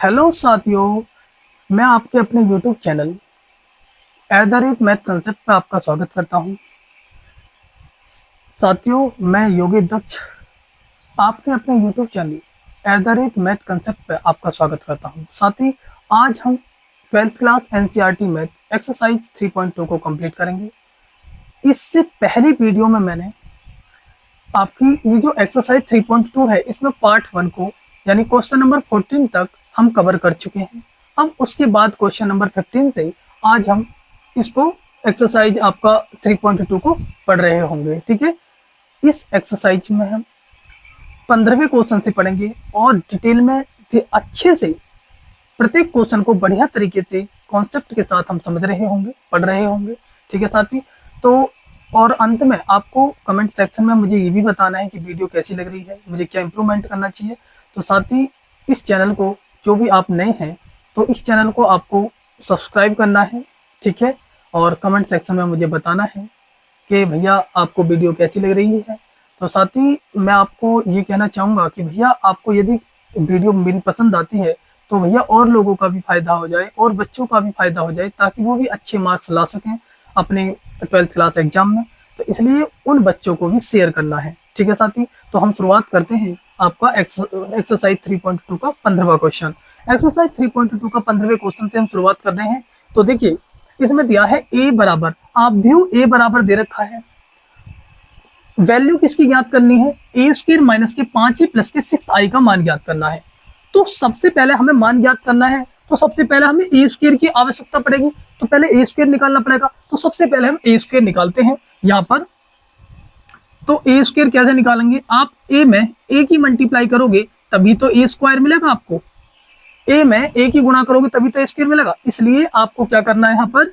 Hello साथियों, मैं आपके अपने YouTube चैनल मैथ कंसेप्ट पे आपका स्वागत करता हूं। साथियों, मैं योगी दक्ष आपके अपने YouTube चैनल मैथ कंसेप्ट पे आपका स्वागत करता हूं। साथ ही आज हम 12th class NCERT math exercise 3.2 को कंप्लीट करेंगे। इससे पहली वीडियो में मैंने आपकी ये जो एक्सरसाइज 3.2 है इसमें पार्ट 1 को यानी क्वेश्चन नंबर 14 तक हम कवर कर चुके हैं। अब उसके बाद क्वेश्चन नंबर 15 से आज हम इसको एक्सरसाइज आपका 3.2 को पढ़ रहे होंगे। ठीक है, इस एक्सरसाइज में हम 15वें क्वेश्चन से पढ़ेंगे और डिटेल में अच्छे से प्रत्येक क्वेश्चन को बढ़िया तरीके से कॉन्सेप्ट के साथ हम समझ रहे होंगे, पढ़ रहे होंगे। ठीक है साथी, तो और अंत में आपको कमेंट सेक्शन में मुझे ये भी बताना है कि वीडियो कैसी लग रही है, मुझे क्या इंप्रूवमेंट करना चाहिए। तो साथ ही इस चैनल को जो भी आप नए हैं तो इस चैनल को आपको सब्सक्राइब करना है। ठीक है, और कमेंट सेक्शन में मुझे बताना है कि भैया आपको वीडियो कैसी लग रही है। तो साथ ही मैं आपको ये कहना चाहूँगा कि भैया आपको यदि वीडियो मेरी पसंद आती है तो भैया और लोगों का भी फ़ायदा हो जाए और बच्चों का भी फ़ायदा हो जाए, ताकि वो भी अच्छे मार्क्स ला सकें अपने 12th क्लास एग्जाम में। तो इसलिए उन बच्चों को भी शेयर करना है। ठीक है साथी, तो हम शुरुआत करते हैं आपका एक्सरसाइज 3.2 का 15वां क्वेश्चन। एक्सरसाइज 3.2 का 15वें क्वेश्चन से हम शुरुआत कर रहे हैं। तो देखिए, इसमें दिया है a बराबर, आप व्यू a बराबर दे रखा है। वैल्यू किसकी ज्ञात करनी है? ए स्क्वायर माइनस के 5a प्लस के 6i का मान ज्ञात करना है। तो सबसे पहले हमें मान ज्ञात करना है, तो सबसे पहले हमें ए स्क्वायर की आवश्यकता पड़ेगी। तो पहले ए स्क्वायर निकालना पड़ेगा। तो सबसे पहले हम ए स्क्वायर निकालते हैं यहाँ पर। तो ए स्क्वायर कैसे निकालेंगे? आप ए में ए की मल्टीप्लाई करोगे तभी तो ए स्क्वायर मिलेगा आपको। ए में ए की गुणा करोगे तभी तो ए स्क्वायर मिलेगा। इसलिए आपको क्या करना है, यहाँ पर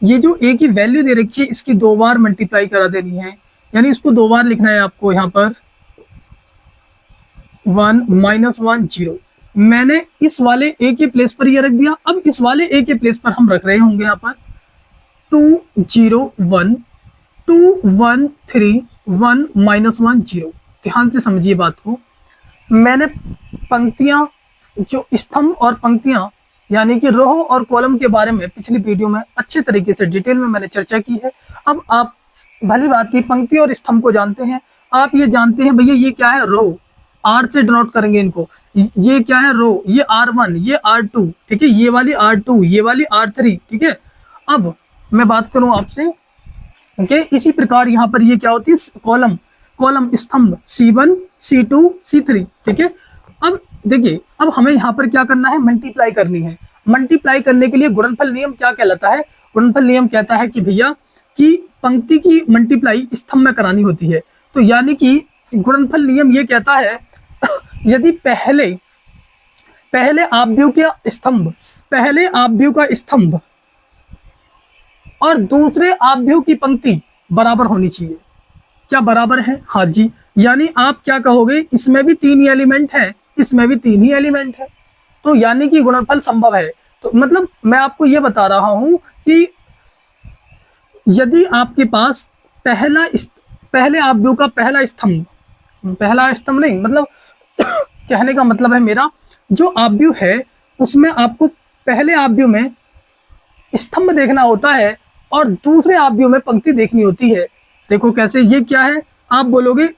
ये जो ए की वैल्यू दे रखी है इसकी 2 बार मल्टीप्लाई करा देनी है, यानी इसको 2 बार लिखना है आपको। यहाँ पर 1 - 1 0 मैंने इस वाले ए के प्लेस पर ये रख दिया। अब इस वाले ए के प्लेस पर हम रख रहे होंगे यहाँ पर 2 0 1 2 1 3 1 - 1 0। ध्यान से समझिए बात को। मैंने पंक्तियां, जो स्तंभ और पंक्तियां यानी कि रो और कॉलम के बारे में पिछली वीडियो में अच्छे तरीके से डिटेल में मैंने चर्चा की है। अब आप भली बात की पंक्ति और स्तंभ को जानते हैं। आप ये जानते हैं भैया ये क्या है? रो, आर से डिनोट करेंगे इनको। ये क्या है? रो, ये R1, ये R2। ठीक है, ये वाली R2, ये वाली R3। ठीक है, अब मैं बात करूं आपसे कि इसी प्रकार यहाँ पर ये क्या होती है? कॉलम स्तंभ C1 C2 C3। ठीक है, अब देखिए, अब हमें यहाँ पर क्या करना है? मल्टीप्लाई करनी है। मल्टीप्लाई करने के लिए गुणनफल नियम क्या कहलाता है? गुणनफल नियम कहता है कि भैया कि पंक्ति की मल्टीप्लाई स्तंभ में करानी होती है। तो यानी कि गुणनफल नियम ये कहता है यदि पहले आव्यूह का स्तंभ और दूसरे आव्यूह की पंक्ति बराबर होनी चाहिए। क्या बराबर है? हाँ जी, यानी आप क्या कहोगे? इसमें भी 3 ही एलिमेंट है, इसमें भी 3 ही एलिमेंट है, तो यानी कि गुणनफल संभव है। तो मतलब मैं आपको ये बता रहा हूं कि यदि आपके पास पहले आव्यूह का पहला स्तंभ नहीं, मतलब कहने का मतलब है मेरा, जो आव्यूह है उसमें आपको पहले आव्यूह में स्तंभ देखना होता है और दूसरे आव्यूह में पंक्ति देखनी होती है। देखो कैसे, ये क्या है? आप बोलोगे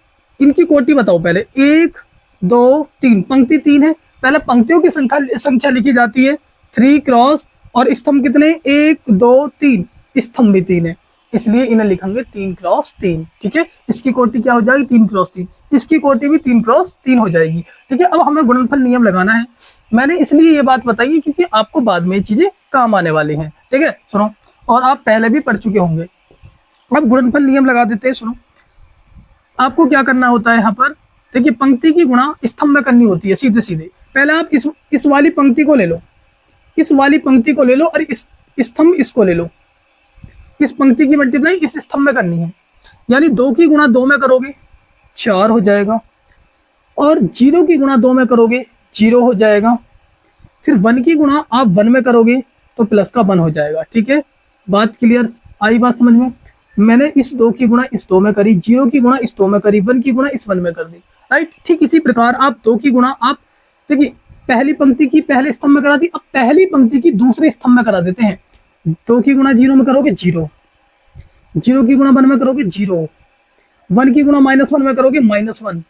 इनकी कोटि बताओ पहले। 1 2 3, पंक्ति 3 है। पहले पंक्तियों की संख्या लिखी जाती है 3 क्रॉस, और स्तंभ कितने? 1 2 3, स्तंभ भी 3 है, इसलिए इन्हें लिखेंगे 3 क्रॉस 3। ठीक है, इसकी कोटि क्या हो जाएगी? 3 क्रॉस 3, इसकी कोटि भी 3 क्रॉस 3 हो जाएगी। ठीक है, अब हमें गुणनफल नियम लगाना है। मैंने इसलिए ये बात बताई क्योंकि आपको बाद में ये चीजें काम आने वाली हैं। ठीक है, सुनो, और आप पहले भी पढ़ चुके होंगे। अब गुणनफल नियम लगा देते हैं। सुनो, आपको क्या करना होता है यहाँ पर? देखिए, पंक्ति की गुणा स्तंभ में करनी होती है सीधे सीधे। पहले आप इस वाली पंक्ति को ले लो, इस वाली पंक्ति को ले लो, और इस स्तंभ इसको ले लो। इस पंक्ति की मल्टीप्लाई इस स्तंभ में करनी है, यानी 2 की गुणा 2 में करोगे 4 हो जाएगा, और 0 की गुणा 2 में करोगे 0 हो जाएगा। फिर 1 की गुणा आप 1 में करोगे तो प्लस का 1 हो जाएगा। ठीक है, बात क्लियर आई? बात समझ में? मैंने इस 2 की गुणा इस 2 में करी, 0 की गुणा इस 2 में करी, 1 की गुणा इस 1 में कर दी। राइट, ठीक इसी प्रकार आप 2 की गुणा, आप देखिए पहली पंक्ति की पहले स्तंभ में करा दी, अब पहली पंक्ति की दूसरे स्तंभ में करा देते हैं। 2 की गुणा 0 में करोगे 0, 0 की गुणा 1 में करोगे 0, 1 की गुणा -1 में करोगे -1,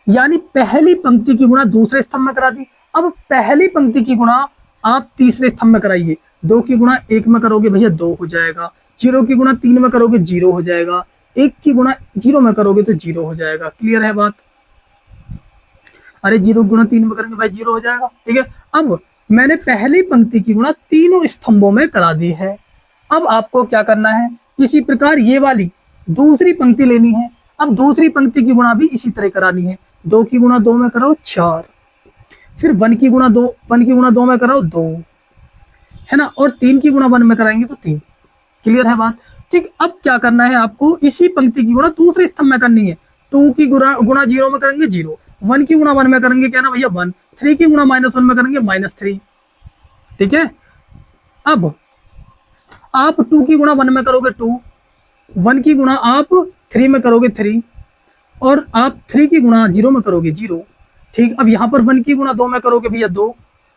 यानी पहली पंक्ति की गुणा दूसरे स्तंभ में करा दी। अब पहली पंक्ति की गुणा आप तीसरे स्तंभ में कराइए। 2 की गुणा 1 में करोगे भैया 2 हो जाएगा, 0 की गुणा 3 में करोगे 0 हो जाएगा, 1 की गुणा 0 में करोगे तो 0 हो जाएगा। क्लियर है बात? अरे 0 गुणा 3 में करेंगे भाई 0 हो जाएगा। ठीक है, अब मैंने पहली पंक्ति की गुणा तीनों स्तंभों में करा दी है। अब आपको क्या करना है, इसी प्रकार ये वाली दूसरी पंक्ति लेनी है। अब दूसरी पंक्ति की गुणा भी इसी तरह करानी है। 2 की गुणा 2 में करो 4, फिर 1 की गुणा 2 में कराओ 2, है ना, और 3 की गुणा 1 में कराएंगे तो 3। क्लियर है बात? ठीक, अब क्या करना है आपको, इसी पंक्ति की गुणा दूसरे स्तंभ में करनी है। 2 की गुणा 0 में करेंगे 0, 1 की गुणा 1 में करेंगे क्या ना भैया 1, 3 की गुणा -1 में करेंगे -3। ठीक है, अब आप 2 की गुणा 1 में करोगे 2, 1 की गुणा आप 3 में करोगे 3, और आप 3 की गुणा 0 में करोगे 0। ठीक, अब यहाँ पर 1 की गुणा 2 में करोगे भैया 2,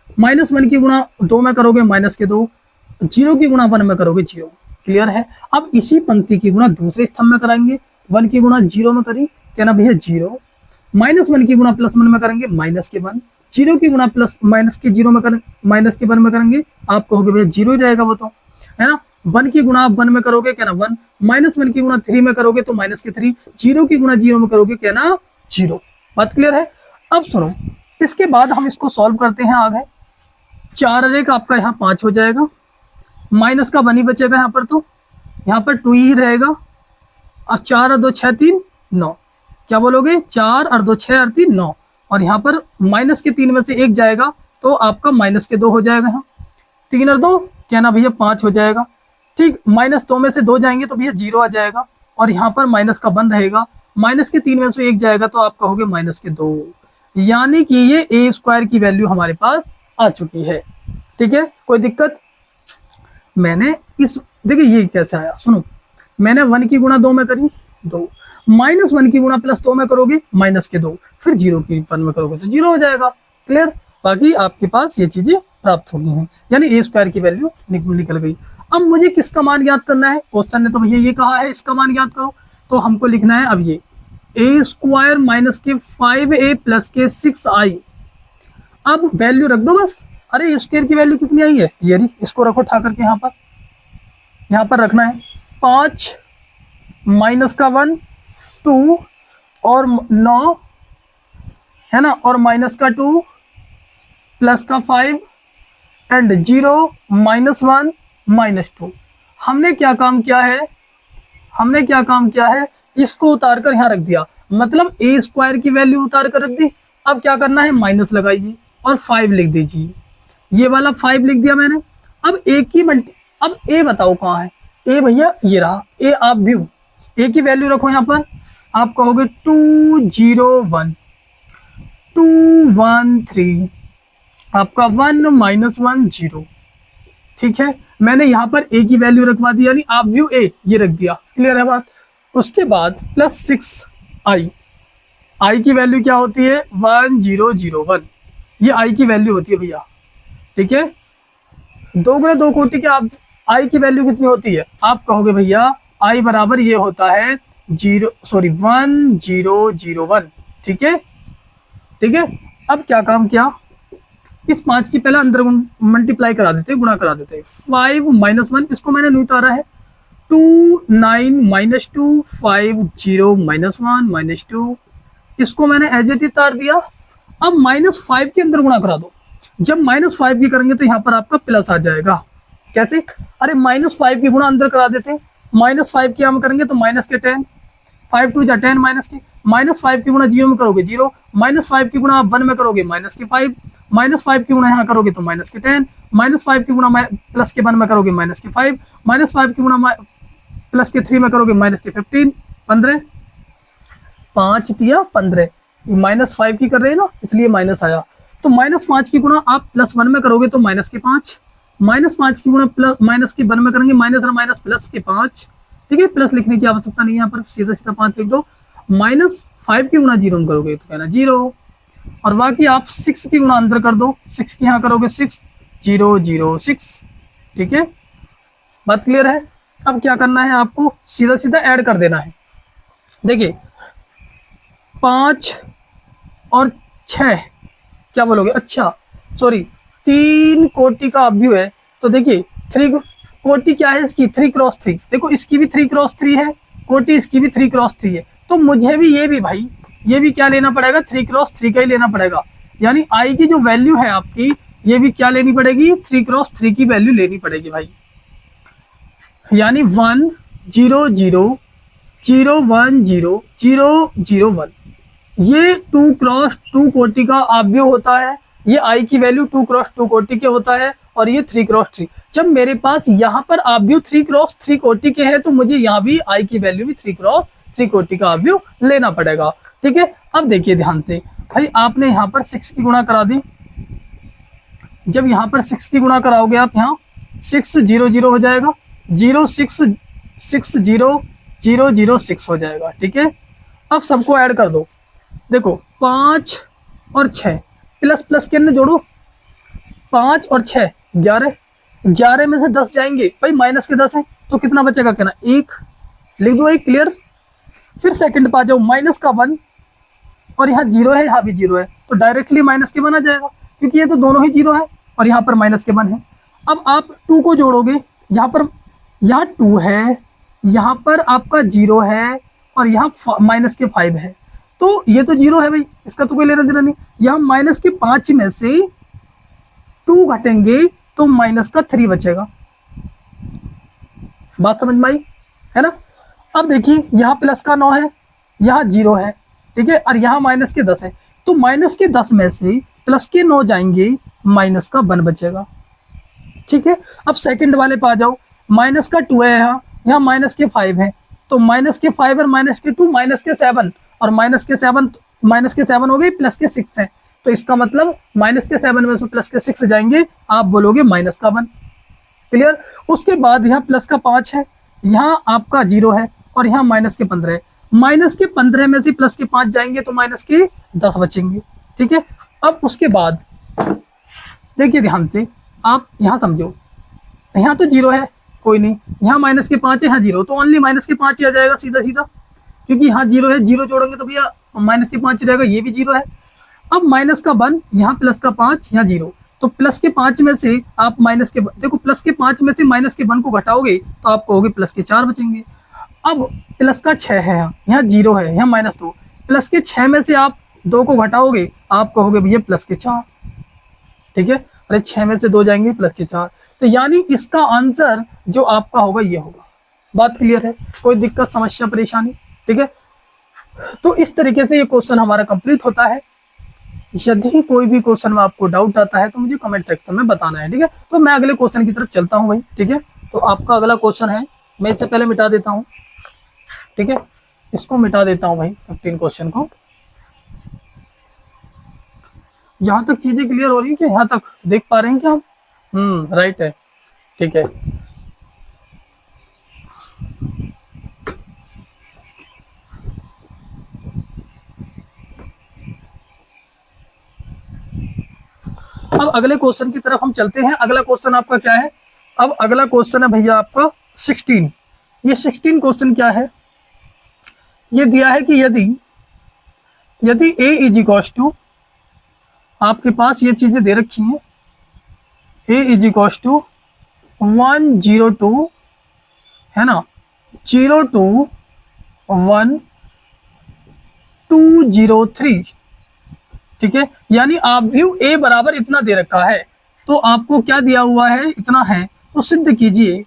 -1 की गुणा 2 में करोगे -2, 0 की गुणा 1 में करोगे 0। क्लियर है? अब इसी पंक्ति की गुणा दूसरे स्तंभ में कराएंगे। 1 की गुणा 0 में करी क्या ना भैया 0, -1 की गुणा +1 में करेंगे -1, 0 की गुणा -0 में करेंगे -1 में करेंगे, आप कहोगे भैया 0 ही रहेगा वो तो, है ना। 1 की गुणा आप 1 में करोगे क्या ना 1, -1 की गुणा 3 में करोगे तो -3, 0 की गुणा 0 में करोगे क्या ना 0। बात क्लियर है? अब सुनो, इसके बाद हम इसको सॉल्व करते हैं आगे। 4 अरे का आपका यहाँ 5 हो जाएगा, माइनस का 1 ही बचेगा यहाँ पर, तो यहाँ पर 2 ही रहेगा। और 4 और 2 6 3 9, क्या बोलोगे 4 और 2 6 और 3 9, और यहाँ पर माइनस के 3 में से 1 जाएगा तो आपका -2 हो जाएगा। यहाँ 3 और 2 क्या ना भैया 5 हो जाएगा। ठीक, -2 में से 2 जाएंगे तो भैया 0 आ जाएगा, और यहाँ पर माइनस का 1 रहेगा, माइनस के 3 में से 1 जाएगा तो आप कहोगे -2, यानी कि ये a² की वैल्यू हमारे पास आ चुकी है। ठीक है, कोई दिक्कत? मैंने इस देखिए ये कैसे आया, सुनो, मैंने 1 की गुणा 2 में करी 2, -1 की गुणा +2 में करोगे -2, फिर 0 की 1 में करोगे तो 0 हो जाएगा। क्लियर? बाकी आपके पास ये चीजें प्राप्त हो गई हैं, यानी a² की वैल्यू निकल गई। अब मुझे किसका मान याद करना है? क्वेश्चन ने तो भैया ये कहा है इसका मान याद करो, तो हमको लिखना है अब ये a² - 5a + के 6i। अब वैल्यू रख दो बस। अरे a² की वैल्यू कितनी आई है, ये रही, इसको रखो उठा करके यहाँ पर रखना है 5 -1 2 और 9, है ना, और -2 +5 एंड 0 -1 -2। हमने क्या काम किया है, इसको उतार कर यहाँ रख दिया, मतलब a² की वैल्यू उतार कर रख दी। अब क्या करना है, माइनस लगाइए और 5 लिख दीजिए, ये वाला 5 लिख दिया मैंने। अब अब a बताओ कहाँ है, a भैया ये रहा, a आप भी a की वैल्यू रखो यहाँ पर, आप कहोगे 2 0 1 2 1 3, आपका 1 -1 0। ठीक है, मैंने यहाँ पर a की वैल्यू रखवा दी, यानी आप व्यू a ये रख दिया। क्लियर है बात? उसके बाद +6i, i की वैल्यू क्या होती है 1 0 0 1, ये i की वैल्यू होती है भैया। ठीक है, 2 गुणे 2 कोटि के आप i की वैल्यू कितनी होती है, आप कहोगे भैया i बराबर ये होता है 1 0 0 1। ठीक है, अब क्या काम किया, इस 5 की पहले अंदर मल्टीप्लाई करा देते, गुणा करा देते। 5 -1 इसको मैंने नहीं उतारा है, 2 9 -2 5 0 -1 -2, इसको मैंने एज इट उतार दिया। अब -5 के अंदर गुणा करा दो, जब -5 की करेंगे तो यहाँ पर आपका प्लस आ जाएगा। कैसे? अरे -5 की गुणा अंदर करा देते, -5 की हम करेंगे तो -10, 5 2 10 -5 की गुणा 0 में करोगे 0, -5 की गुणा आप 1 में करोगे -5, -5 की गुणा यहाँ करोगे तो -10, -5 की गुणा +1 में करोगे -5, -5 की गुणा +3 में करोगे -15, 15 5 तिया 15, -5 की कर रहे हैं ना, इसलिए माइनस आया। तो -5 की गुणा आप +1 में करोगे तो -5, -5 की गुणा -1 में करेंगे माइनस और माइनस +5। ठीक है, प्लस लिखने की आवश्यकता नहीं है यहाँ पर, सीधा 5 लिख दो। -5 की गुणा 0 में करोगे तो कहना 0, और बाकी आप 6 की गुणा अंदर कर दो, 6 की यहाँ करोगे 6 0 0 6। ठीक है, बात क्लियर है। अब क्या करना है आपको, सीधा सीधा ऐड कर देना है। देखिए 5 और 6 क्या बोलोगे, अच्छा सॉरी 3 कोटि का अवयव है। तो देखिए 3 कोटि क्या है इसकी, 3 क्रॉस 3। देखो इसकी भी 3 क्रॉस 3 है कोटि, इसकी भी 3 क्रॉस 3 है। तो मुझे भी ये भी भाई ये भी क्या लेना पड़ेगा, 3 क्रॉस 3 का ही लेना पड़ेगा। यानी आई की जो वैल्यू है आपकी, ये भी क्या लेनी पड़ेगी, 3 क्रॉस 3 की वैल्यू लेनी पड़ेगी भाई। यानी 1 0 0 0 1 0 0 0 1, ये 2 क्रॉस 2 कोटि का अवयव होता है। ये आई की वैल्यू 2 क्रॉस 2 कोटि के होता है और ये 3 क्रॉस 3। जब मेरे पास यहाँ पर अवयव 3 क्रॉस 3 कोटि के हैं तो मुझे यहाँ भी आई की वैल्यू भी 3 क्रॉस 3 कोटि का अवयव लेना पड़ेगा। ठीक है, अब देखिए ध्यान से भाई, आपने यहाँ पर 6 की गुणा करा दी। जब यहाँ पर 6 की गुणा कराओगे आप, यहाँ 6 0 0 हो जाएगा, 0 6 6 0 0 0 6 हो जाएगा। ठीक है, अब सबको ऐड कर दो। देखो 5 और 6 प्लस प्लस के अंदर जोड़ो, 5 और 6 11, 11 में से 10 जाएंगे भाई, माइनस के 10 है तो कितना बचेगा, कहना 1, लिख दो 1, क्लियर। फिर सेकंड पा जाओ, माइनस का 1 और यहाँ 0 है, यहाँ भी 0 है, तो डायरेक्टली माइनस के 1 आ जाएगा क्योंकि ये तो दोनों ही 0 है और यहाँ पर माइनस के 1 है। अब आप 2 को जोड़ोगे, यहाँ पर यहाँ 2 है, यहाँ पर आपका 0 है और यहाँ माइनस के 5 है, तो ये तो 0 है भाई, इसका तो कोई लेना देना नहीं। यहाँ माइनस के 5 में से 2 घटेंगे तो माइनस का 3 बचेगा। बात समझ में आई है ना। अब देखिए यहाँ प्लस का 9 है, यहाँ 0 है, ठीक है, और यहाँ माइनस के 10 है, तो माइनस के 10 में से प्लस के 9 जाएंगे, माइनस का 1 बचेगा। ठीक है, अब सेकंड वाले पे आ जाओ, माइनस का 2 है, यहाँ माइनस के 5 है, तो माइनस के 5 और माइनस के 2 माइनस के 7 और माइनस के 7 हो गए, प्लस के 6 है, तो इसका मतलब माइनस के 7 में से प्लस के 6 जाएंगे, आप बोलोगे माइनस का 1। क्लियर। उसके बाद यहाँ प्लस का 5 है, यहाँ आपका 0 है और यहाँ माइनस के 15 है, माइनस के 15 में से प्लस के 5 जाएंगे तो माइनस के 10 बचेंगे। ठीक है, अब उसके बाद देखिए ध्यान से आप यहाँ समझो, यहाँ तो 0 है कोई नहीं, यहाँ माइनस के 5 है, यहाँ 0, तो ओनली माइनस के 5 ही आ जाएगा सीधा सीधा, क्योंकि यहाँ 0 है, 0 जोड़ेंगे तो भैया माइनस के 5 रहेगा, ये भी 0 है। अब माइनस का 1, यहाँ प्लस का 5, यहाँ 0, तो प्लस के 5 में से आप माइनस के, देखो प्लस के 5 में से माइनस के 1 को घटाओगे तो आपको होगे प्लस के 4 बचेंगे। अब प्लस का 6 है, यहाँ 0 है, यहाँ -2, प्लस के 6 में से आप 2 को घटाओगे, आप कहोगे भैया प्लस के 4। ठीक है, अरे 6 में से 2 जाएंगे, प्लस के 4, तो यानी इसका आंसर जो आपका होगा ये होगा। बात क्लियर है, कोई दिक्कत समस्या परेशानी। ठीक है, तो इस तरीके से ये क्वेश्चन हमारा कंप्लीट होता है। यदि कोई भी क्वेश्चन में आपको डाउट आता है तो मुझे कमेंट सेक्शन में बताना है। ठीक है, तो मैं अगले क्वेश्चन की तरफ चलता हूँ भाई। ठीक है, तो आपका अगला क्वेश्चन है, मैं इससे पहले मिटा देता हूँ। ठीक है, इसको मिटा देता हूँ भाई, 15 क्वेश्चन को। यहाँ तक चीजें क्लियर हो रही है कि यहाँ तक देख पा रहे हैं क्या हम? राइट है। ठीक है, अब अगले क्वेश्चन की तरफ हम चलते हैं। अगला क्वेश्चन आपका क्या है? अब अगला क्वेश्चन है भैया आपका 16। ये 16 क्वेश्चन क्या है? ये दिया है कि यदि a इज इक्वल्स टू, आपके पास ये चीजें दे रखी हैं, a इज इक्वल्स टू 102 है ना, 02 1 203। ठीक है, यानी आप व्यू a बराबर इतना दे रखा है, तो आपको क्या दिया हुआ है, इतना है, तो सिद्ध कीजिए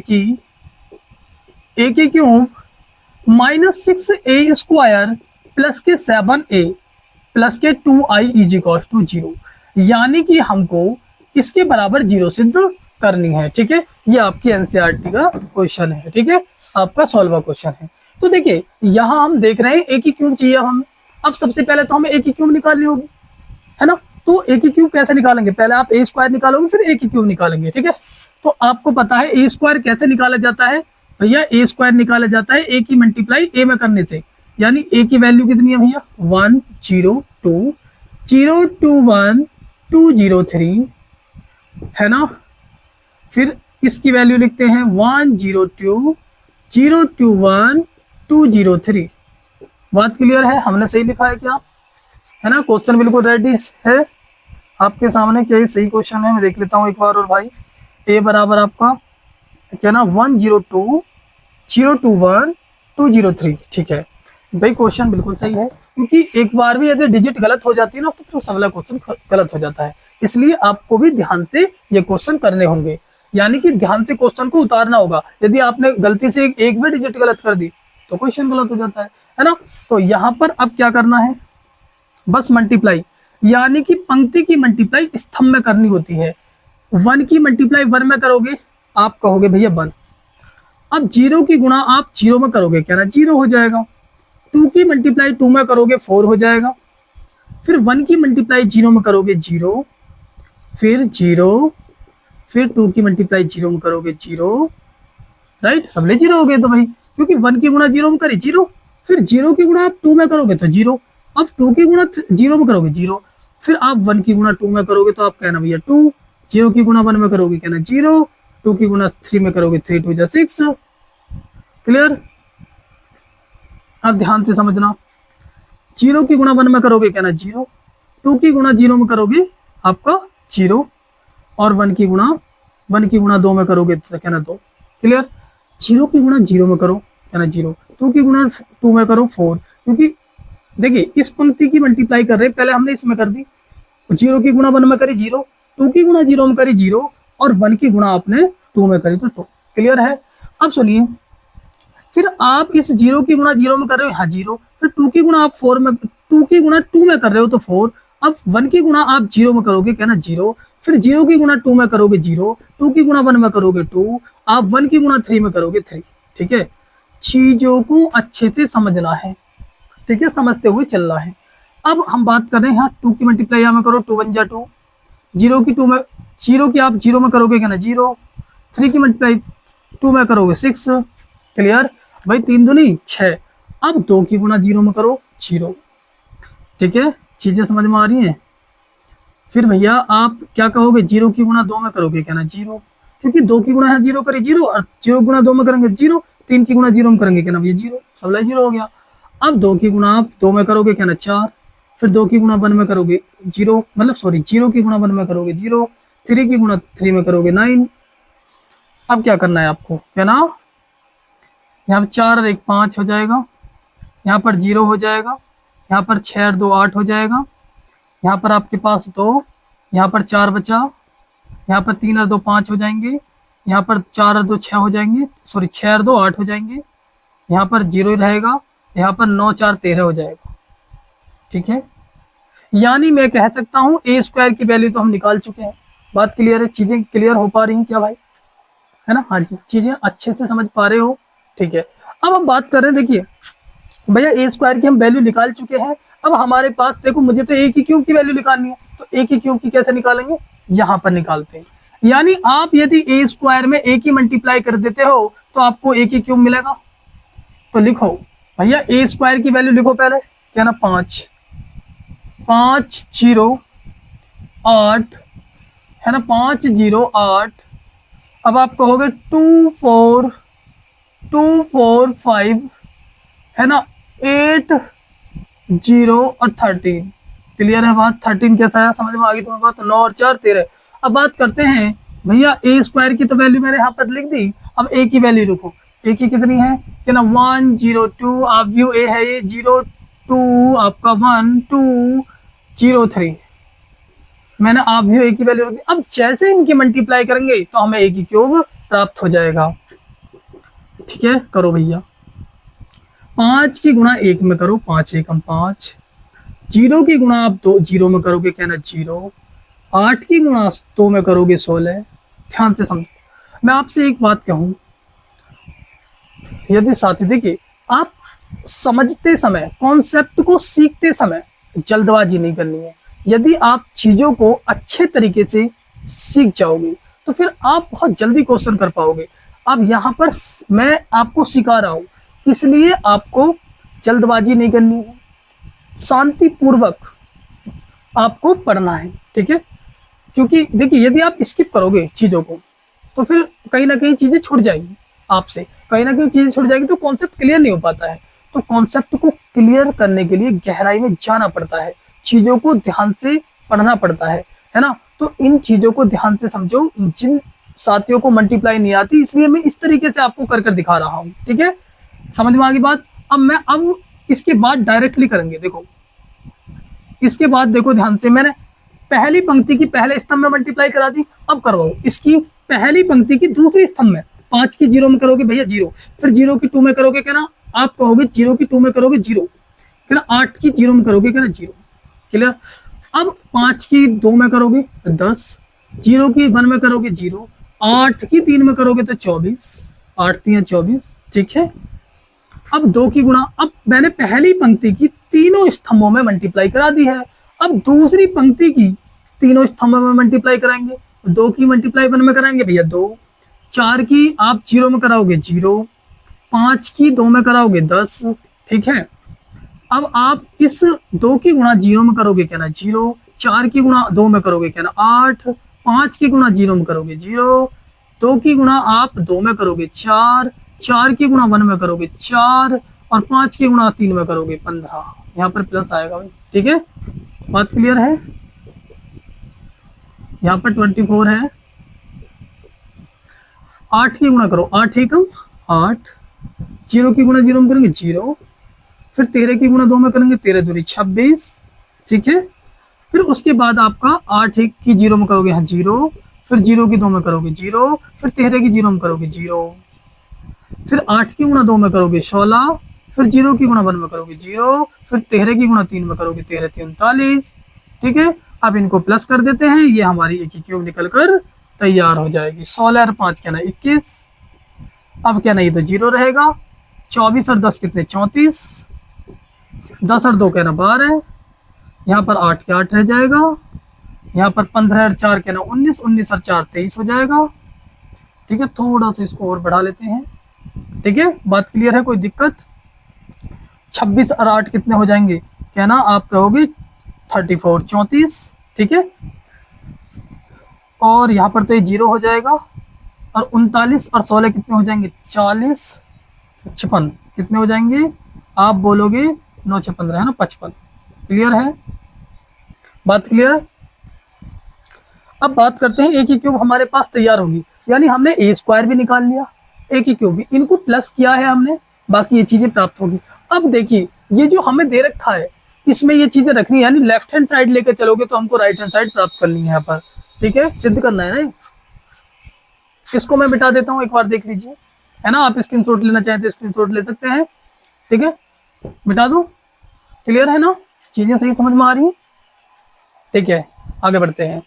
कि a के क्यूब -6a² प्लस के 7a प्लस के 2i इज इक्वल टू 0, यानी कि हमको इसके बराबर 0 सिद्ध करनी है। ठीक है, ये आपकी एनसीईआरटी का क्वेश्चन है। ठीक है, आपका सॉल्वर क्वेश्चन है। तो देखिए यहाँ हम देख रहे हैं a की क्यूब चाहिए हमें। अब सबसे पहले तो हमें a की क्यूब निकालनी होगी, है ना। तो a की क्यूब कैसे निकालेंगे? पहले आप a² निकालोगे, फिर a की क्यूब निकालेंगे। ठीक है, तो आपको पता है a² कैसे निकाला जाता है, भैया ए स्क्वायर निकाला जाता है ए की मल्टीप्लाई ए में करने से, यानी ए की वैल्यू कितनी है भैया 102 021 203 है ना। फिर इसकी वैल्यू लिखते हैं 102 021 203। बात क्लियर है, हमने सही लिखा है क्या, है ना। क्वेश्चन बिल्कुल रेडी है आपके सामने, क्या ये सही क्वेश्चन है, मैं देख लेता हूँ एक बार। और भाई ए बराबर आपका क्या ना 102 021 203, ठीक है भाई, क्वेश्चन बिल्कुल सही है। क्योंकि एक बार भी यदि डिजिट गलत हो जाती है ना तो फिर सवाल क्वेश्चन गलत हो जाता है, इसलिए आपको भी ध्यान से ये क्वेश्चन करने होंगे, यानी कि ध्यान से क्वेश्चन को उतारना होगा। यदि आपने गलती से एक भी डिजिट गलत कर दी तो क्वेश्चन गलत हो जाता है ना। तो यहाँ पर अब क्या करना है, बस मल्टीप्लाई, यानी कि पंक्ति की मल्टीप्लाई स्तंभ में करनी होती है। 1 की मल्टीप्लाई 1 में करोगे आप कहोगे भैया 1। अब 0 की गुणा आप 0 में करोगे, क्या ना 0 हो जाएगा। 2 की मल्टीप्लाई 2 में करोगे 4 हो जाएगा। फिर 1 की मल्टीप्लाई 0 में करोगे 0, फिर 0, फिर 2 की मल्टीप्लाई 0 में करोगे 0, राइट, सबले 0 हो गए तो भाई, क्योंकि 1 की गुणा 0 में करे 0, फिर 0 की गुणा आप 2 में करोगे तो 0, अब 2 की गुणा 0 में करोगे 0, फिर आप 1 की गुणा 2 में करोगे तो आप कहना भैया 2, 0 की गुणा 1 में करोगे कहना 0, 2 की गुणा 3 में करोगे 3 2 6। क्लियर, अब ध्यान से समझना, 0 की गुणा 1 में करोगे कहना 0, 2 की गुणा 0 में करोगे आपका 0, और 1 की गुणा 2 में करोगे तो कहना 2। क्लियर, 0 की गुणा 0 में करो कहना 0, 2 की गुणा 2 में करो 4, क्योंकि देखिए इस पंक्ति की मल्टीप्लाई कर रहे हैं, पहले हमने इसमें कर दी, 0 की गुणा 1 में करी 0, 2 की गुणा 0 में करी 0, और 1 की गुणा आपने 2 में करी तो 2। क्लियर है, अब सुनिए, फिर आप इस 0 की गुणा 0 में कर रहे हो यहाँ 0, फिर 2 की गुणा आप 4 में, 2 की गुणा 2 में कर रहे हो तो 4, अब 1 की गुणा आप 0 में करोगे कहना 0, फिर 0 की गुणा 2 में करोगे 0, 2 की गुणा 1 में करोगे 2, आप 1 की गुणा 3 में करोगे 3। ठीक है, चीजों को अच्छे से समझना है, ठीक है, समझते हुए चलना है। अब हम बात कर रहे हैं यहाँ 2 की मल्टीप्लाई यहाँ में करो, 2 1 जा 2, 0 की 2 में, 0 की आप 0 में करोगे कहना 0, 3 की मल्टीप्लाई 2 में करोगे 6। क्लियर भाई, 3 दूनी 6, अब 2 की गुणा 0 में करो 0। ठीक है, चीजें समझ में आ रही हैं। फिर भैया आप क्या कहोगे, 0 की गुणा 2 में करोगे कहना 0, क्योंकि 2 की गुणा 0 करे 0, और 0 गुणा 2 में करेंगे 0, 3 की गुणा 0 में करेंगे कहना भैया 0, सब 0 हो गया। अब 2 की गुणा आप 2 में करोगे कहना 4, फिर 2 की गुणा 1 में करोगे 0, मतलब सॉरी 0 की गुणा 1 में करोगे 0, 3 की गुणा 3 में करोगे 9। अब क्या करना है आपको, क्या ना यहाँ पर 4 और 1 5 हो जाएगा, यहाँ पर 0 हो जाएगा, यहाँ पर 6 और 2 8 हो जाएगा, यहाँ पर आपके पास 2, यहाँ पर 4 बचा, यहाँ पर 3 और 2 5 हो जाएंगे, यहाँ पर 4 और 2 6 हो जाएंगे, सॉरी 6 और 2 8 हो जाएंगे, यहाँ पर 0 ही रहेगा, यहाँ पर 9 4 13 हो जाएगा। ठीक है, यानी मैं कह सकता हूँ ए स्क्वायर की वैल्यू तो हम निकाल चुके हैं। बात क्लियर है, चीजें क्लियर हो पा रही हैं क्या भाई, है ना। हाँ जी, चीजें अच्छे से समझ पा रहे हो। ठीक है, अब हम बात कर रहे हैं, देखिए भैया ए स्क्वायर की हम वैल्यू निकाल चुके हैं। अब हमारे पास देखो, मुझे तो ए की क्यूब की वैल्यू निकालनी है, तो ए की क्यूब की कैसे निकालेंगे, यहाँ पर निकालते हैं। यानी आप यदि ए स्क्वायर में ए की मल्टीप्लाई कर देते हो तो आपको ए की क्यूब मिलेगा। तो लिखो भैया ए स्क्वायर की वैल्यू लिखो पहले, क्या ना 5 5 0 8 है ना, 5 0 8। अब आप कहोगे 2 4 2 4 5 है ना, 8 0 और 13। क्लियर है बात, 13 कैसा है, समझ में आ गई तुम्हें बात। 9 और 4 13। अब बात करते हैं भैया ए स्क्वायर की तो वैल्यू मैंने यहाँ पर लिख दी, अब ए की वैल्यू लिखो। ए की कितनी है, क्या ना 1 0 2, आप व्यू ए है ये 0 2 आपका 1 2 0 3, मैंने आप व्यू ए की वैल्यू रख दी। अब जैसे इनकी मल्टीप्लाई करेंगे तो हमें ए की क्यूब प्राप्त हो जाएगा। ठीक है, करो भैया, 5 की गुणा 1 में करो, 5 1 5, 0 की गुणा आप 2 0 में करोगे कहना 0, 8 की गुणा 2 में करोगे 16। ध्यान से समझो, मैं आपसे एक बात कहूं, यदि साथी देखिए, आप समझते समय, कॉन्सेप्ट को सीखते समय जल्दबाजी नहीं करनी है। यदि आप चीजों को अच्छे तरीके से सीख जाओगे तो फिर आप बहुत जल्दी क्वेश्चन कर पाओगे। अब यहाँ पर मैं आपको सिखा रहा हूँ, इसलिए आपको जल्दबाजी नहीं करनी है, शांतिपूर्वक आपको पढ़ना है, ठीक है। क्योंकि देखिए यदि आप स्किप करोगे चीज़ों को तो फिर कहीं ना कहीं चीज़ें छूट जाएंगी आपसे, कहीं ना कहीं चीज़ें छूट जाएगी तो कॉन्सेप्ट क्लियर नहीं हो पाता है। तो कॉन्सेप्ट को क्लियर करने के लिए गहराई में जाना पड़ता है, चीज़ों को ध्यान से पढ़ना पड़ता है ना। तो इन चीज़ों को ध्यान से समझो। जिन साथियों को मल्टीप्लाई नहीं आती, इसलिए मैं इस तरीके से आपको कर दिखा रहा हूँ, ठीक है। समझ में आ गई बात। अब इसके बाद डायरेक्टली करेंगे। देखो इसके बाद देखो ध्यान से, मैंने पहली पंक्ति की पहले स्तंभ में मल्टीप्लाई करा दी। अब करवाओ इसकी पहली पंक्ति की दूसरी स्तंभ में। 5 की 0 में करोगे भैया 0, फिर 0 की 2 में करोगे क्या ना, आप कहोगे 0 की 2 में करोगे 0, क्या ना 8 की 0 में करोगे क्या ना 0। क्लियर। अब 5 की 2 में करोगे 10, 0 की 1 में करोगे 0, 8 की 3 में करोगे तो 24, 8 3 24, ठीक है। अब 2 की गुणा, अब मैंने पहली पंक्ति की तीनों स्तंभों में मल्टीप्लाई करा दी है। अब दूसरी पंक्ति की तीनों स्तंभों में मल्टीप्लाई कराएंगे। 2 की मल्टीप्लाई 1 में कराएंगे भैया 2, 4 की आप 0 में कराओगे 0, 5 की 2 में कराओगे 10, ठीक है। अब आप इस 2 की गुणा 0 में करोगे क्या ना 0, 4 की गुणा 2 में करोगे क्या ना 8, 5 की गुणा 0 में करोगे 0, 2 की गुणा आप 2 में करोगे 4, 4 की गुणा 1 में करोगे 4, और 5 की गुणा 3 में करोगे 15। यहाँ पर प्लस आएगा भाई, ठीक है। बात क्लियर है। यहाँ पर 24 है। 8 की गुणा करो, 8 एकम 8, 0 की गुणा 0 में करेंगे 0, फिर 13 की गुणा 2 में करेंगे 13 दूनी 26, ठीक है। फिर उसके बाद आपका 8 1 की 0 में करोगे यहाँ 0, फिर 0 की 2 में करोगे 0, फिर 13 की 0 में करोगे 0, फिर 8 की गुणा 2 में करोगे 16, फिर 0 की गुणा 1 में करोगे 0, फिर 13 की गुणा 3 में करोगे 13 39, ठीक है। अब इनको प्लस कर देते हैं, ये हमारी एक ही क्यूब निकल कर तैयार हो जाएगी। 16 और 5 क्या ना 21, अब क्या नहीं तो 0 रहेगा। 24 और 10 कितने 34, 10 और 2 क्या ना 12, यहाँ पर 8 के 8 रह जाएगा। यहाँ पर 15 और 4 क्या ना 19, 19 और 4 23 हो जाएगा, ठीक है। थोड़ा सा इसको और बढ़ा लेते हैं, ठीक है। बात क्लियर है, कोई दिक्कत। 26 और 8 कितने हो जाएंगे क्या ना, आप कहोगे 34 34, ठीक है। और यहाँ पर तो ये 0 हो जाएगा, और 39 और 16 कितने हो जाएंगे 40 56 कितने हो जाएंगे, आप बोलोगे 9 6 15 है ना 55। क्लियर है, बात क्लियर। अब बात करते हैं, एक ही क्यूब हमारे पास तैयार होगी, यानी हमने ए स्क्वायर भी निकाल लिया, एक ही क्यूब भी, इनको प्लस किया है हमने, बाकी ये चीजें प्राप्त होगी। अब देखिए ये जो हमें दे रखा है इसमें ये चीजें रखनी है, यानी लेफ्ट हैंड साइड लेकर चलोगे तो हमको राइट हैंड साइड प्राप्त करनी है यहाँ पर, ठीक है। सिद्ध करना है ना। इसको मैं मिटा देता हूँ, एक बार देख लीजिए, है ना। आप स्क्रीनशॉट लेना चाहें तो स्क्रीनशॉट ले सकते हैं, ठीक है। मिटा दो, क्लियर है ना, चीजें सही समझ में आ रही हैं, ठीक है। आगे बढ़ते हैं।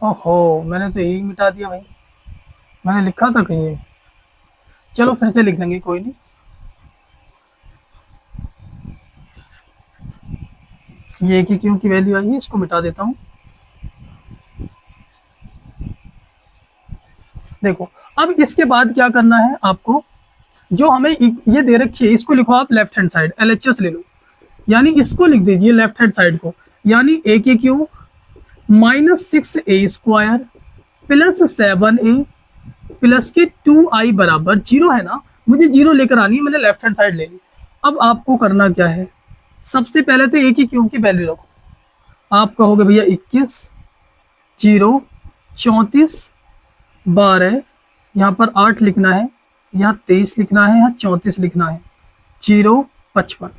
ओहो, मैंने तो यही मिटा दिया भाई, मैंने लिखा था कहीं। चलो फिर से लिख लेंगे, कोई नहीं। ये एक ही क्यों की वैल्यू आई है, इसको मिटा देता हूँ। देखो अब इसके बाद क्या करना है आपको, जो हमें ये दे रखी है इसको लिखो आप लेफ्ट हैंड साइड, LHS ले लो, यानी इसको लिख दीजिए लेफ्ट हैंड साइड को, यानी ए की Q -6a square plus 7a plus के 2i बराबर 0 है ना, मुझे 0 लेकर आनी है, मैंने लेफ्ट हैंड साइड ले ली। अब आपको करना क्या है, सबसे पहले तो ए की क्यू की वैल्यू रखो, आप कहोगे भैया 21 0 34 12, यहाँ पर 8 लिखना है, यहाँ 23 लिखना है, यहाँ 34 लिखना है, 0 55।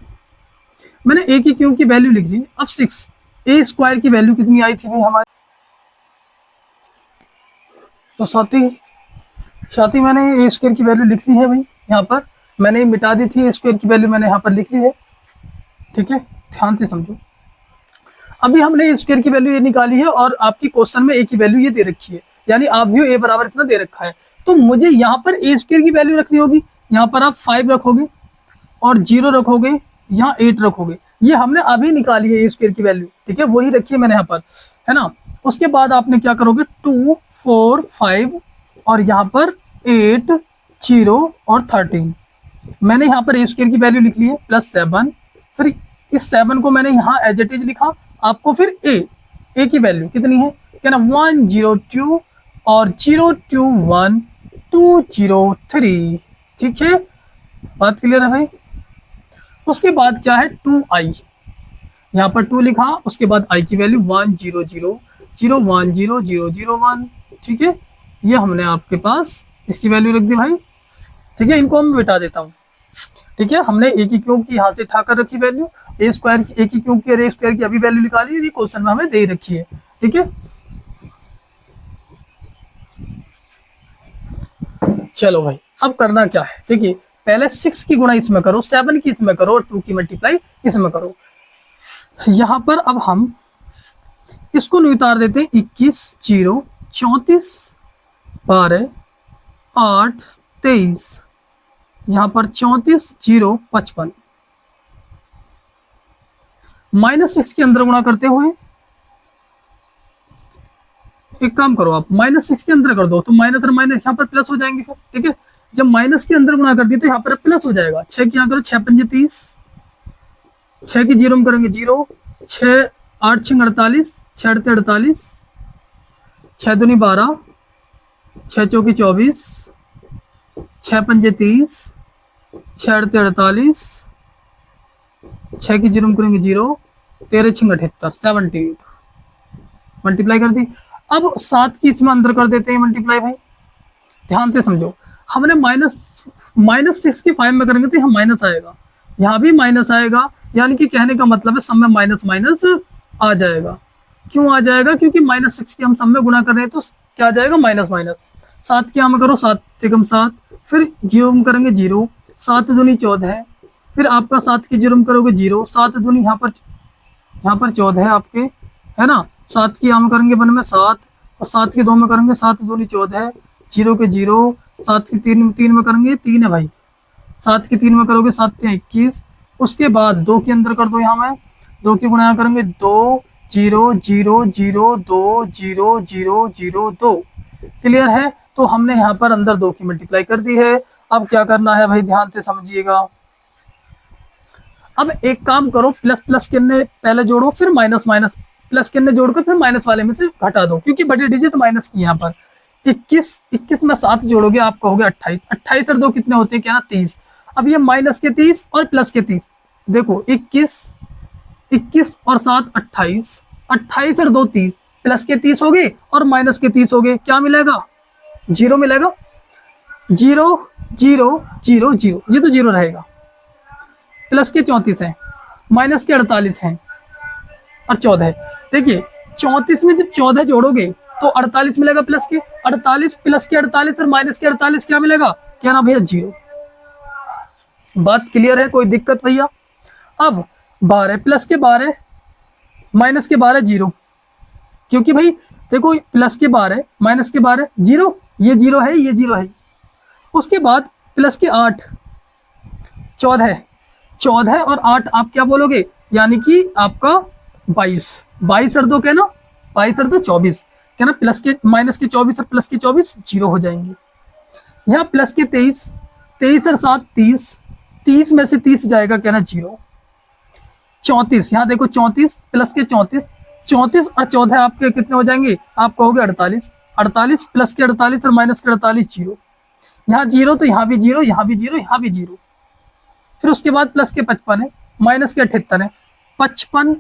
मैंने ए की क्यू की वैल्यू लिख दी। अब 6 ए स्क्वायर की वैल्यू कितनी आई थी भाई हमारी, तो साथी मैंने ए स्क्वायर की वैल्यू लिख ली है भाई, यहाँ पर मैंने मिटा दी थी, ए स्क्वायर की वैल्यू मैंने यहाँ पर लिख ली है, ठीक है। ध्यान से समझो, अभी हमने ए स्क्वायर की वैल्यू ये निकाली है और आपकी क्वेश्चन में ए की वैल्यू ये दे रखी है, यानी आप भी ए बराबर इतना दे रखा है, तो मुझे यहाँ पर ए स्क्वायर की वैल्यू रखनी होगी। यहाँ पर आप 5 रखोगे और 0 रखोगे, यहाँ 8 रखोगे, ये हमने अभी निकाली है ए स्क्वायर की वैल्यू, ठीक है, वही रखी है मैंने यहाँ पर, है ना। उसके बाद आपने क्या करोगे 2 4 5 और यहाँ पर 8 0 और 13। मैंने यहाँ पर ए स्क्वायर की वैल्यू लिख ली है +7। फिर इस 7 को मैंने यहाँ एज इट इज लिखा। आपको फिर ए की वैल्यू कितनी है क्या ना 102 और 021 203। ठीक है, बात क्लियर है भाई। उसके बाद क्या है 2i, यहाँ पर 2 लिखा, उसके बाद i की वैल्यू 100 010 001। ठीक है, ये हमने आपके पास इसकी वैल्यू रख दी भाई। ठीक है, इनको मैं बिठा देता हूँ। ठीक है, हमने ए की क्यूब की यहाँ से उठाकर रखी वैल्यू, ए स्क्वायर की ए की क्यूब की और ए स्क्वायर की अभी वैल्यू निकाली, ये क्वेश्चन में हमें दे रखी है। ठीक है, चलो भाई अब करना क्या है, देखिए पहले 6 की गुणा इसमें करो, 7 की इसमें करो और 2 की मल्टीप्लाई इसमें करो। यहाँ पर अब हम इसको उतार देते हैं 21 0 34 12 8 23, यहाँ पर 34 0 55 -6 के अंदर गुणा करते हुए एक काम करो, आप -6 के अंदर कर दो तो माइनस और माइनस यहाँ पर प्लस हो जाएंगे फिर। ठीक है, जब माइनस के अंदर गुणा कर दिए तो यहाँ पर प्लस हो जाएगा। 6 की यहाँ करो 6 पंजे 30, 6 की 0 में करेंगे 0, 6 8 6 48, 6 48, 6 दूनी 12, 6 चौकी 24, 6 पंजे 30, 6 48, 6 की 0 में करेंगे 0, 13 6 78 78, मल्टीप्लाई कर दी। अब 7 की इसमें अंदर कर देते हैं मल्टीप्लाई भाई, ध्यान से समझो। हमने -6 के 5 में करेंगे तो यहाँ माइनस आएगा, यहाँ भी माइनस आएगा, यानी कि कहने का मतलब है सब में माइनस माइनस आ जाएगा। क्यों आ जाएगा? क्योंकि -6 के हम सब में गुणा कर रहे हैं तो क्या आ जाएगा माइनस माइनस। 7 के यहाँ में करो 7 एकम 7, फिर 0 में करेंगे 0, 7 दूनी 14, फिर आपका 7 की 0 में करोगे 0, 7 दूनी यहाँ पर 14 है आपके, है ना। 7 की यहाँ में करेंगे 1 में 7 और 7 की 2 में करेंगे 7 दूनी 14, 0 के 0, 7 की 3 में करेंगे 3 है भाई, 7 की 3 में करोगे 7 के 21। उसके बाद 2 के अंदर कर दो, यहाँ में 2 की गुणा करेंगे 2 0 0 0 2 0 0 0 2। क्लियर है? तो हमने यहाँ पर अंदर 2 की मल्टीप्लाई कर दी है। अब क्या करना है भाई, ध्यान से समझिएगा। अब एक काम करो, प्लस प्लस के पहले जोड़ो, फिर माइनस माइनस, प्लस के जोड़कर फिर माइनस वाले में से घटा दो, क्योंकि बड़े डिजिट माइनस की यहाँ पर 21 में 7 जोड़ोगे आप कहोगे 28, 28 और 2 कितने होते हैं क्या ना 30। अब ये माइनस के 30 और प्लस के 30, देखो 21 और 7 28, 28 और 2 30, प्लस के 30 हो गए और माइनस के 30 हो गए, क्या मिलेगा? 0 मिलेगा। 0 0 0 0, ये तो 0 रहेगा। प्लस के 34 है, माइनस के 48 हैं और 14 है। देखिए 34 में जब 14 जोड़ोगे तो 48 मिलेगा प्लस के 48, प्लस के 48 और माइनस के 48 क्या मिलेगा? क्या ना भैया 0। बात क्लियर है? कोई दिक्कत भैया? अब 12 प्लस के 12 माइनस के 12 0, क्योंकि भाई देखो प्लस के 12 माइनस के 12 0, ये 0 है, ये 0 है। उसके बाद प्लस के 8 14 और 8 आप क्या बोलोगे, यानी कि आपका 22 और 2 क्या ना 22 और 2 24, क्या ना प्लस के माइनस के 24 और प्लस के 24 0 हो जाएंगे। यहाँ प्लस के 23 और 7 30 में से 30 जाएगा क्या ना 0। 34, यहाँ देखो 34 प्लस के 34 और 14 आपके कितने हो जाएंगे? आप कहोगे 48 प्लस के 48 और माइनस के 48 0, यहाँ 0 तो यहाँ भी 0, यहाँ भी 0, यहाँ भी 0। फिर उसके बाद प्लस के 55 है, माइनस के 78 है, 55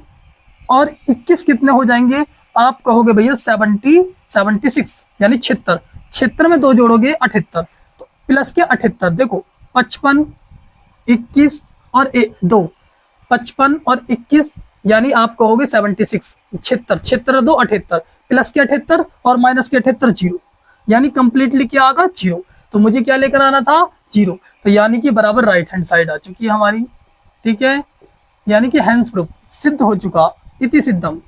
और 21 कितने हो जाएंगे? आप कहोगे भैया 76, यानी 76 में 2 जोड़ोगे 78, तो प्लस के 78, देखो 55 21 और 2, 55 और 21 यानी आप कहोगे 76, 76 2 78, प्लस के 78 और माइनस के 78 0, यानी कंप्लीटली क्या आगा 0। तो मुझे क्या लेकर आना था? 0। तो यानी कि बराबर राइट हैंड साइड आ चुकी है हमारी। ठीक है, यानी कि हैंस प्रूफ सिद्ध हो चुका, इति सिद्धम।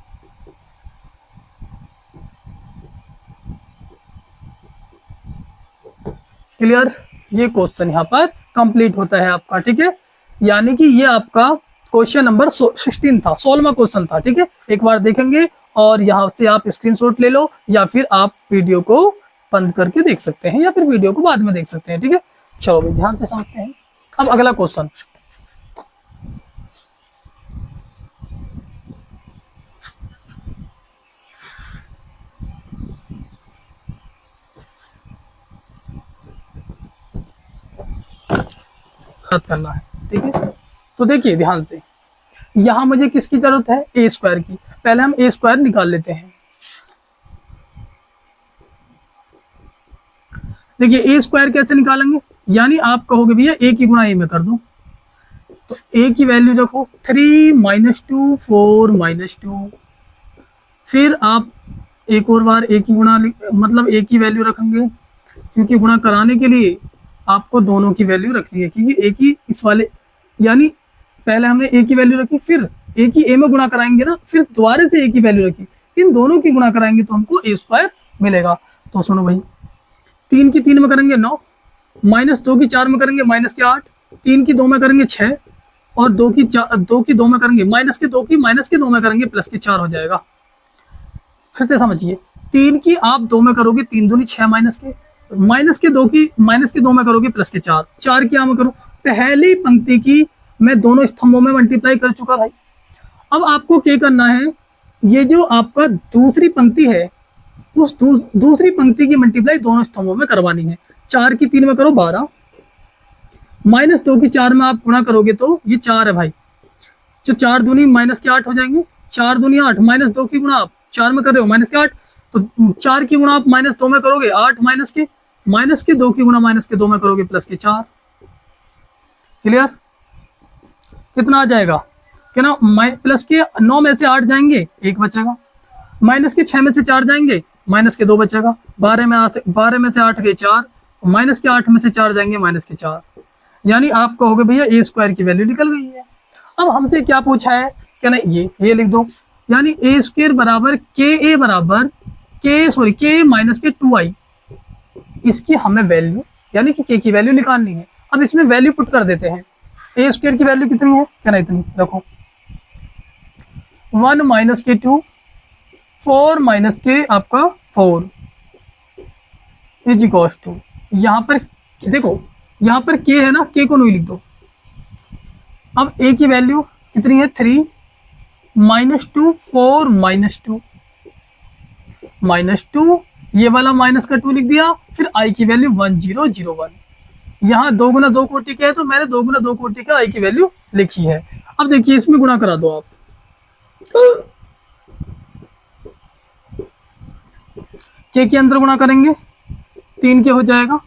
क्लियर? ये क्वेश्चन यहाँ पर कंप्लीट होता है आपका। ठीक है, यानी कि ये आपका क्वेश्चन नंबर 16 था, 16वां क्वेश्चन था। ठीक है, एक बार देखेंगे और यहाँ से आप स्क्रीनशॉट ले लो या फिर आप वीडियो को बंद करके देख सकते हैं या फिर वीडियो को बाद में देख सकते हैं। ठीक है, चलो भाई ध्यान से समझते हैं। अब अगला क्वेश्चन, करना है। ठीक है, तो देखिए ध्यान से, यहां मुझे किसकी जरूरत है, ए स्क्वायर की। पहले हम ए स्क्वायर निकाल लेते हैं। देखिए ए स्क्वायर कैसे निकालेंगे, यानी आप कहोगे भैया ए की गुणा ए में कर दो, तो ए की वैल्यू रखो 3 - 2 4 - 2। फिर आप एक और बार ए की गुणा मतलब ए की वैल्यू रखेंगे, क्योंकि गुणा कराने के लिए आपको दोनों की वैल्यू रखनी है, क्योंकि ए की इस वाले यानी पहले हमने ए की वैल्यू रखी, फिर ए की ए में गुणा कराएंगे ना, फिर दोबारा से ए की वैल्यू रखी, इन दोनों की गुणा कराएंगे तो हमको ए स्क्वायर मिलेगा। तो सुनो भाई, 3 की 3 में करेंगे 9, -2 की 4 में करेंगे -8, 3 की 2 में करेंगे 6 और 2 की 2 में करेंगे -2 में करेंगे +4 हो जाएगा। फिर से समझिए, 3 की आप 2 में करोगे 3 दूनी 6 -2 में करोगे +4, 4 की में करो। पहली पंक्ति की मैं दोनों स्तंभों में मल्टीप्लाई कर चुका भाई। अब आपको क्या करना है, ये जो आपका दूसरी पंक्ति है उस दूसरी पंक्ति की मल्टीप्लाई दोनों स्तंभों में करवानी है। 4 की 3 में करो 12, -2 की 4 में आप गुणा करोगे तो ये 4 है भाई, तो 4 दूनी -8 हो जाएंगे, 4 दूनी 8, -2 की गुणा आप 4 में कर रहे हो -8, तो 4 की गुणा आप -2 में करोगे 8 -2 की गुणा -2 में करोगे +4। क्लियर, कितना आ जाएगा क्या ना, +9 में से 8 जाएंगे 1 बचेगा, -6 में से 4 जाएंगे -2 बचेगा, 12 में से 8 गए 4, -8 में से 4 जाएंगे -4, यानी आप कहोगे भैया ए स्क्वायर की वैल्यू निकल गई है। अब हमसे क्या पूछा है, क्या ना ये लिख दो, यानी ए स्क्वायर बराबर के -2i, इसकी हमें वैल्यू यानी कि के की वैल्यू निकालनी है। अब इसमें वैल्यू पुट कर देते हैं। ए स्क्वायर की वैल्यू कितनी है, क्या ना इतनी रखो, 1 - के 2, 4 - के आपका 4 इज इक्वल्स टू, यहाँ पर देखो यहाँ पर के है ना, के को नहीं लिख दो। अब ए की वैल्यू कितनी है 3 -2 4 -2 ये वाला माइनस का 2 लिख दिया, फिर आई की वैल्यू 1001। यहाँ 2 गुना 2 कोटि का है तो मैंने 2 गुना 2 कोटि का आई की वैल्यू लिखी है। अब देखिए इसमें गुणा करा दो आप, के अंदर गुणा करेंगे 3 के हो जाएगा,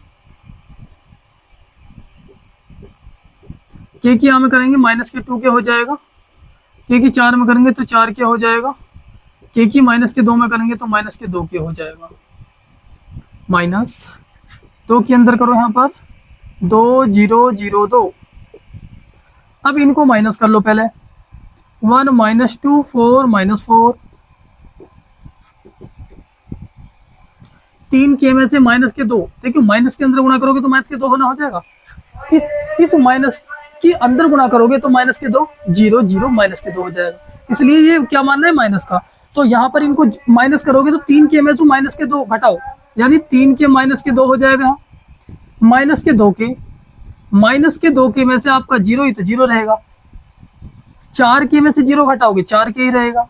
के की यहाँ में करेंगे -2 के हो जाएगा, के की 4 में करेंगे तो 4 के हो जाएगा, के की -2 में करेंगे तो -2 के हो जाएगा, -2 के अंदर करो यहाँ पर 2 0 0 2। अब इनको माइनस कर लो पहले, 1 -2 4 -4, 3 के में से -2, देखिए माइनस के अंदर गुणा करोगे तो -2 होना हो जाएगा, इस माइनस के अंदर गुणा करोगे तो -2 0 0 -2 हो जाएगा, इसलिए ये क्या मानना है माइनस का। तो यहाँ पर इनको माइनस करोगे तो 3 के में से -2 घटाओ, यानी 3 के -2 हो जाएगा, -2 के में से आपका 0 ही तो 0 रहेगा, 4 के में से 0 घटाओगे 4 के ही रहेगा,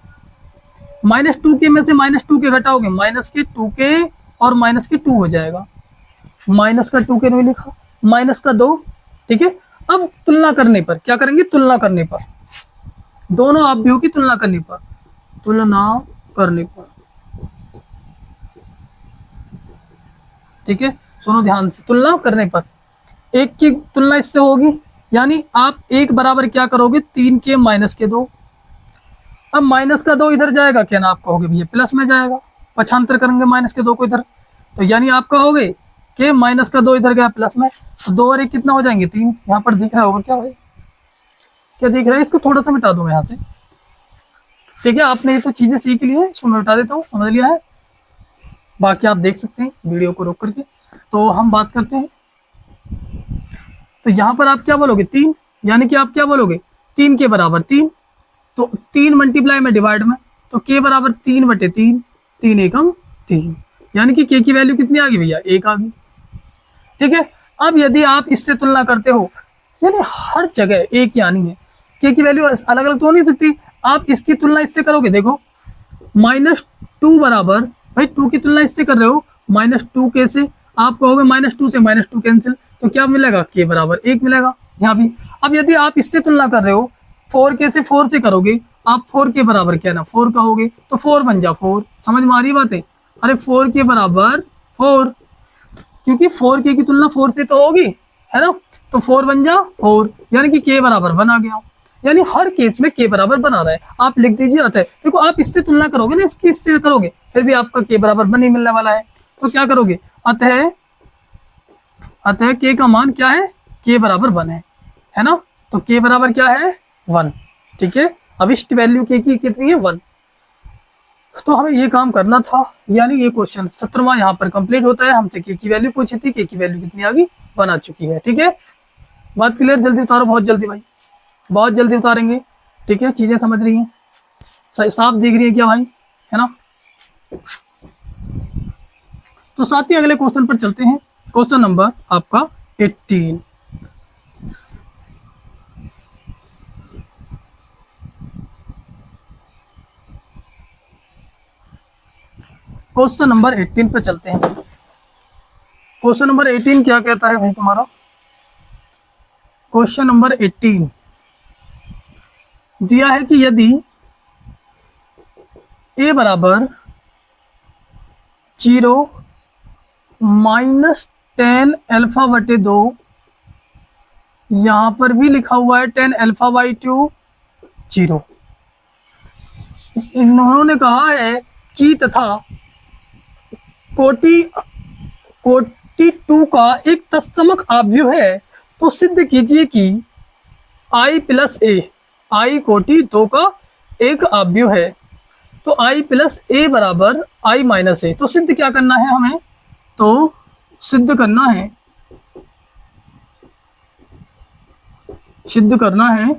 -2 के में से -2 के घटाओगे -2 के और -2 हो जाएगा, -2 के नहीं लिखा, -2। ठीक है, अब तुलना करने पर क्या करेंगे, तुलना करने पर दोनों अवयवों की तुलना करने पर ठीक है, सुनो ध्यान से, तुलना करने पर एक की तुलना इससे होगी, यानी आप एक बराबर क्या करोगे 3 के -2। अब -2 इधर जाएगा, क्या ना आप कहोगे भैया प्लस में जाएगा, पक्षांतर करेंगे -2 को इधर, तो यानी आप कहोगे कि -2 इधर गया प्लस में, तो 2 और 1 कितना हो जाएंगे 3। यहाँ पर दिख रहा होगा क्या भाई, क्या दिख रहा है, इसको थोड़ा सा मिटा दूंगा यहाँ से। ठीक है, आपने ये तो चीजें सीख ली है, इसको मैं मिटा देता हूँ, समझ लिया है, बाकी आप देख सकते हैं वीडियो को रोक करके। तो हम बात करते हैं, तो यहाँ पर आप क्या बोलोगे 3, यानी कि आप क्या बोलोगे 3 के बराबर 3, तो 3 मल्टीप्लाई में डिवाइड में, तो k बराबर 3/3, 3 एकम 3, यानी कि k की वैल्यू कितनी आ गई भैया, 1 आ गई। ठीक है, अब यदि आप इससे तुलना करते हो, यानी हर जगह एक ही आनी है, k की वैल्यू अलग अलग तो हो नहीं सकती। आप इसकी तुलना इससे करोगे, देखो -2 बराबर, भाई 2 की तुलना इससे कर रहे हो, -2k से, आप कहोगे -2 से -2 कैंसिल, तो क्या मिलेगा, k बराबर 1 मिलेगा यहाँ भी। अब यदि आप इससे तुलना कर रहे हो, 4k से 4 से करोगे, आप 4k बराबर क्या ना 4 कहोगे, तो 4 बन जा 4, समझ में आ रही बात है। अरे 4k बराबर 4, क्योंकि 4k की तुलना 4 से तो होगी, है ना, तो 4 बन जा 4, यानी कि k बराबर 1 आ गया। यानी हर केस में k बराबर बना रहा है, आप लिख दीजिए अतः। देखो आप इससे तुलना करोगे ना, इसकी इससे करोगे, फिर भी आपका k बराबर 1 ही मिलने वाला है। तो क्या करोगे, अतः k का मान क्या है, k बराबर 1 है ना, तो k बराबर क्या है, 1। ठीक है, अविष्ट वैल्यू k की कितनी है, 1। तो हमें ये काम करना था, यानी ये क्वेश्चन 17वां यहाँ पर कंप्लीट होता है। हमसे k की वैल्यू पूछी थी, k की वैल्यू कितनी आ गई, 1 आ चुकी है। ठीक है, बात क्लियर, जल्दी उतारो, बहुत जल्दी भाई, बहुत जल्दी उतारेंगे। ठीक है, चीजें समझ रही हैं, साफ दिख रही है क्या भाई, है ना। तो साथ ही अगले क्वेश्चन पर चलते हैं, क्वेश्चन नंबर आपका 18। क्वेश्चन नंबर 18 पे चलते हैं। क्वेश्चन नंबर 18 क्या कहता है भाई तुम्हारा, क्वेश्चन नंबर 18 दिया है कि यदि a बराबर 0 -10 अल्फा बटे 2, यहां पर भी लिखा हुआ है 10 अल्फा बाई 2 0, इन्होंने कहा है कि तथा कोटि 2 का एक तत्समक आव्यूह है, तो सिद्ध कीजिए कि i प्लस a, i कोटि 2 का एक आव्यूह है, तो i प्लस a बराबर i माइनस a। तो सिद्ध क्या करना है हमें, तो सिद्ध करना है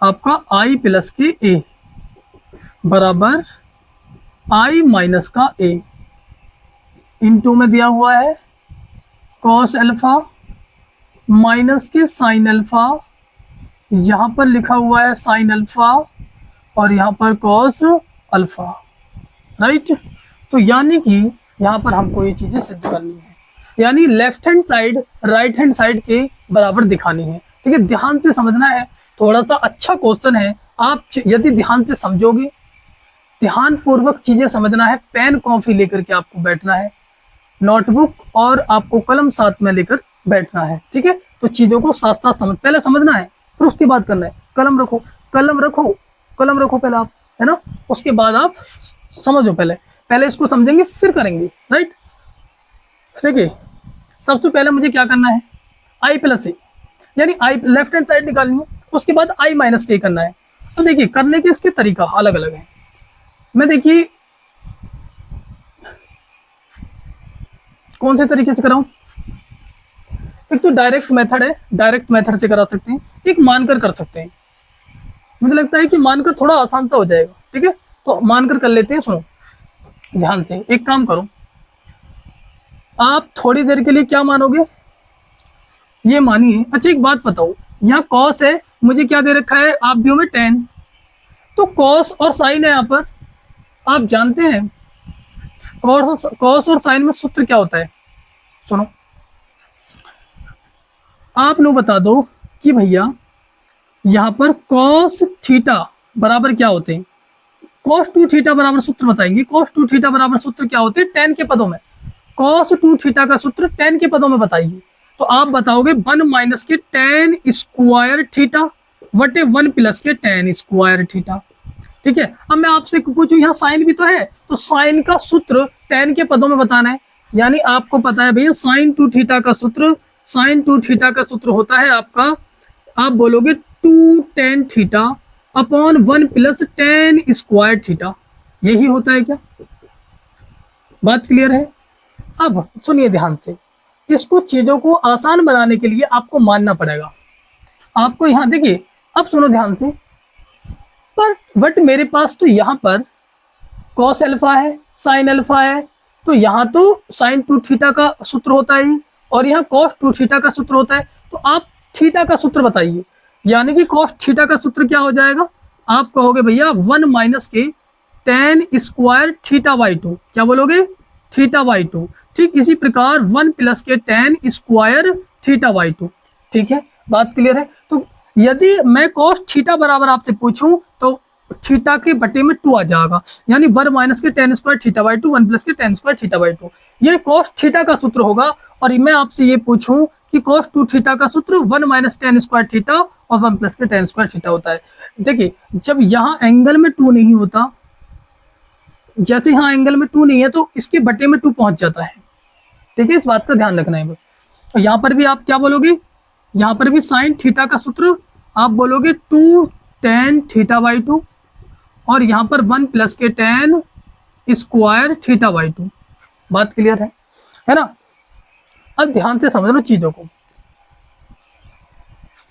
आपका i प्लस के a बराबर i माइनस का a, इनटू में दिया हुआ है कॉस अल्फा माइनस के साइन अल्फा, यहाँ पर लिखा हुआ है साइन अल्फा और यहाँ पर कॉस अल्फा, राइट। तो यानी कि यहाँ पर हमको ये चीजें सिद्ध करनी है, यानी left hand side right hand side के बराबर दिखानी है। ठीक है, ध्यान से समझना है, थोड़ा सा अच्छा क्वेश्चन है। आप यदि ध्यान से समझोगे, ध्यान पूर्वक चीजें समझना है, पेन कॉपी लेकर के आपको बैठना है, नोटबुक और आपको कलम साथ में लेकर बैठना है। ठीक है, तो चीजों को साथ साथ पहले समझना है, फिर उसके बाद करना है। कलम रखो, पहले आप, है ना, उसके बाद आप समझो, पहले इसको समझेंगे फिर करेंगे, राइट। देखिए, सबसे पहले मुझे क्या करना है, i प्लस ए, यानी i लेफ्ट हैंड साइड निकालनी है, उसके बाद i माइनस के करना है। तो देखिए, करने के इसके तरीका अलग अलग है। मैं देखिए कौन से तरीके से कराऊं, एक तो डायरेक्ट मेथड है, डायरेक्ट मेथड से करा सकते हैं, एक मानकर कर सकते हैं। मुझे लगता है कि मानकर थोड़ा आसान तो हो जाएगा। ठीक है, तो मानकर कर लेते हैं। सुनो ध्यान से, एक काम करो, आप थोड़ी देर के लिए क्या मानोगे, ये मानिए। अच्छा एक बात बताओ, यहाँ कॉस है, मुझे क्या दे रखा है आप व्यू में 10, तो कॉस और साइन है यहाँ पर। आप जानते हैं कॉस और साइन में सूत्र क्या होता है, सुनो, आप नु बता दो कि भैया यहाँ पर कॉस थीटा बराबर क्या होते हैं, कॉस 2 थीटा बराबर सूत्र बताएंगे। कॉस 2 थीटा बराबर सूत्र क्या होते हैं, 10 के पदों में। कॉस 2 थीटा का सूत्र 10 के पदों में बताइए, तो आप बताओगे 1 माइनस के 10 स्क्वायर थीटा बटे 1 प्लस के 10 स्क्वायर थीटा। ठीक है, अब मैं आपसे पूछूं, यहाँ साइन भी तो है, तो साइन का सूत्र 10 के पदों में बताना है। यानी आपको पता है भैया साइन 2 थीटा का सूत्र होता है आपका, आप बोलोगे 2 tan theta upon 1 plus 10 square theta, यही होता है क्या, बात क्लियर है। अब सुनिए ध्यान से, इसको चीजों को आसान बनाने के लिए आपको मानना पड़ेगा। आपको यहाँ देखिए, अब सुनो ध्यान से, बट मेरे पास तो यहाँ पर कॉस अल्फा है, साइन अल्फा है, तो यहाँ तो साइन 2 थीटा का सूत्र होता है और यहाँ कॉस 2 थीटा का सूत्र होता है। तो आप थीटा का सूत्र बताइए, यानी कि कॉस थीटा का सूत्र क्या हो जाएगा, आप कहोगे भैया 1 माइनस के tan स्क्वायर थीटा बाई 2, क्या बोलोगे, थीटा बाई 2। ठीक इसी प्रकार 1 प्लस के tan स्क्वायर थीटा बाई 2। ठीक है, बात क्लियर है। तो यदि मैं कॉस थीटा बराबर आपसे पूछूं तो थीटा के बटे में 2 आ जाएगा, यानी 1 माइनस के tan square theta by 2, 1 plus के tan स्क्वायर थीटा बाई 2, ये कॉस थीटा का सूत्र होगा। और मैं आपसे ये पूछूं कि cos 2 थीटा का सूत्र 1 माइनस tan स्क्वायर थीटा और 1 प्लस के tan स्क्वायर थीटा होता है। देखिए जब यहाँ एंगल में 2 नहीं होता, जैसे यहाँ एंगल में 2 नहीं है तो इसके बटे में 2 पहुंच जाता है। ठीक है, इस बात का ध्यान रखना है बस। और यहाँ पर भी आप क्या बोलोगे, यहाँ पर भी साइन थीटा का सूत्र आप बोलोगे 2 tan थीटा बाई 2 और यहाँ पर 1 प्लस के tan स्क्वायर थीटा बाई 2। बात क्लियर है ना। अब ध्यान से समझ लो चीजों को।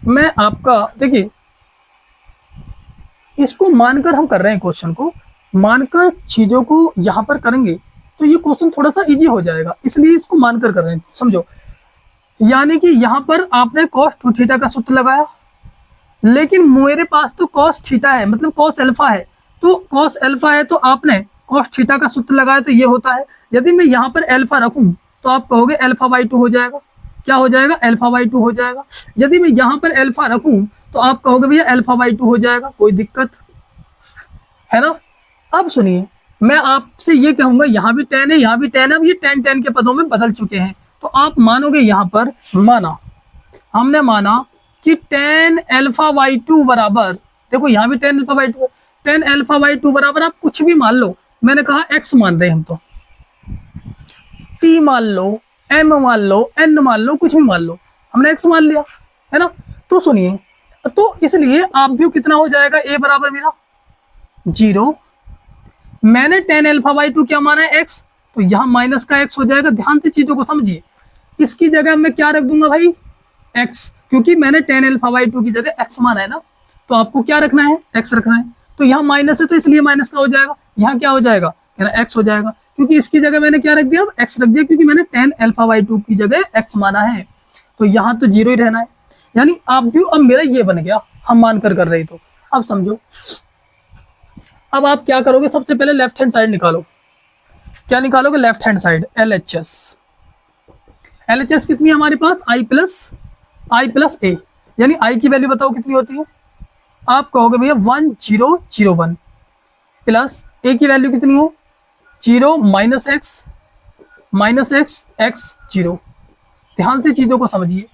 मैं आपका देखिए इसको मानकर हम कर रहे हैं, क्वेश्चन को मानकर चीजों को यहां पर करेंगे तो ये क्वेश्चन थोड़ा सा इजी हो जाएगा, इसलिए इसको मानकर कर रहे हैं, समझो। यानी कि यहां पर आपने cos 2 थीटा का सूत्र लगाया, लेकिन मेरे पास तो cos थीटा है, मतलब cos अल्फा है, तो cos अल्फा है तो आपने cos थीटा का सूत्र लगाया तो ये होता है। यदि मैं यहाँ पर अल्फा रखूं तो आप कहोगे अल्फा बाई 2 हो जाएगा, क्या हो जाएगा, अल्फा बाई 2 हो जाएगा। यदि मैं यहाँ पर अल्फा रखूं तो आप कहोगे भैया अल्फा बाई 2 हो जाएगा, कोई दिक्कत है ना। अब सुनिए, मैं आपसे ये कहूंगा यहाँ भी tan है, यहाँ भी tan है, अब ये tan के पदों में बदल चुके हैं, तो आप मानोगे यहाँ पर हमने माना कि tan अल्फा बाई 2 बराबर, देखो यहाँ भी tan अल्फा बाई 2 है, tan अल्फा बाई 2 बराबर आप कुछ भी मान लो, मैंने कहा x मान रहे हैं हम, तो t मान लो, m मान लो, n मान लो, कुछ भी मान लो, हमने x मान लिया है ना। तो सुनिए, तो इसलिए आप भी कितना हो जाएगा, a बराबर मेरा 0, मैंने tan अल्फा बाई 2 क्या माना है, x, तो यहाँ माइनस का x हो जाएगा। ध्यान से चीजों को समझिए, इसकी जगह मैं क्या रख दूंगा भाई, x, क्योंकि मैंने tan अल्फा बाई 2 की जगह x माना है ना, तो आपको क्या रखना है, x रखना है। तो यहाँ माइनस है तो इसलिए माइनस का हो जाएगा, यहाँ क्या हो जाएगा, x हो जाएगा, क्योंकि इसकी जगह मैंने क्या रख दिया, अब x रख दिया, क्योंकि मैंने tan अल्फा बाई 2 की जगह x माना है, तो यहाँ तो 0 ही रहना है। यानी आप भी, अब मेरा ये बन गया, हम मानकर कर रहे तो। अब समझो, अब आप क्या करोगे, सबसे पहले लेफ्ट हैंड साइड निकालो। क्या निकालोगे, left hand side, LHS। LHS कितनी है हमारे पास, I प्लस A, यानी I की वैल्यू बताओ कितनी होती है, आप कहोगे भैया 1001 प्लस A की वैल्यू कितनी है 0 माइनस एक्स एक्स 0। ध्यान से चीजों को समझिए,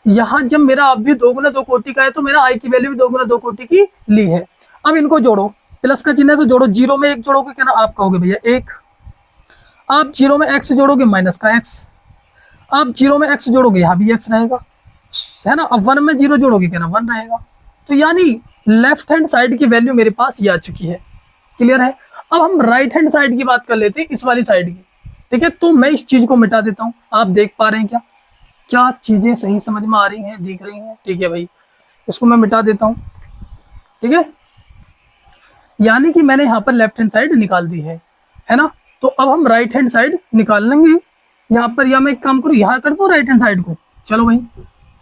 यहाँ जब मेरा अब भी 2 गुना 2 कोटि का है तो मेरा I की वैल्यू भी 2 गुना 2 कोटि की ली है। अब इनको जोड़ो, प्लस का चिन्ह है तो जोड़ो, 0 में 1 जोड़ोगे क्या ना, आप कहोगे भैया 1, आप 0 में x जोड़ोगे माइनस का x, आप 0 में x जोड़ोगे यहाँ भी x रहेगा, है ना। अब 1 में 0 जोड़ोगे क्या ना, 1 रहेगा। तो यानी लेफ्ट हैंड साइड की वैल्यू मेरे पास ये आ चुकी है, क्लियर है। अब हम राइट हैंड साइड की बात कर लेते हैं, इस वाली साइड की, ठीक है। तो मैं इस चीज को मिटा देता हूँ, आप देख पा रहे हैं क्या, क्या चीजें सही समझ में आ रही हैं, दिख रही हैं, ठीक है भाई, इसको मैं मिटा देता हूँ, ठीक है। यानी कि मैंने यहाँ पर लेफ्ट हैंड साइड निकाल दी है ना। तो अब हम राइट हैंड साइड निकाल लेंगे यहाँ पर, या मैं एक काम करूँ, यहाँ कर दो राइट हैंड साइड को, चलो भाई,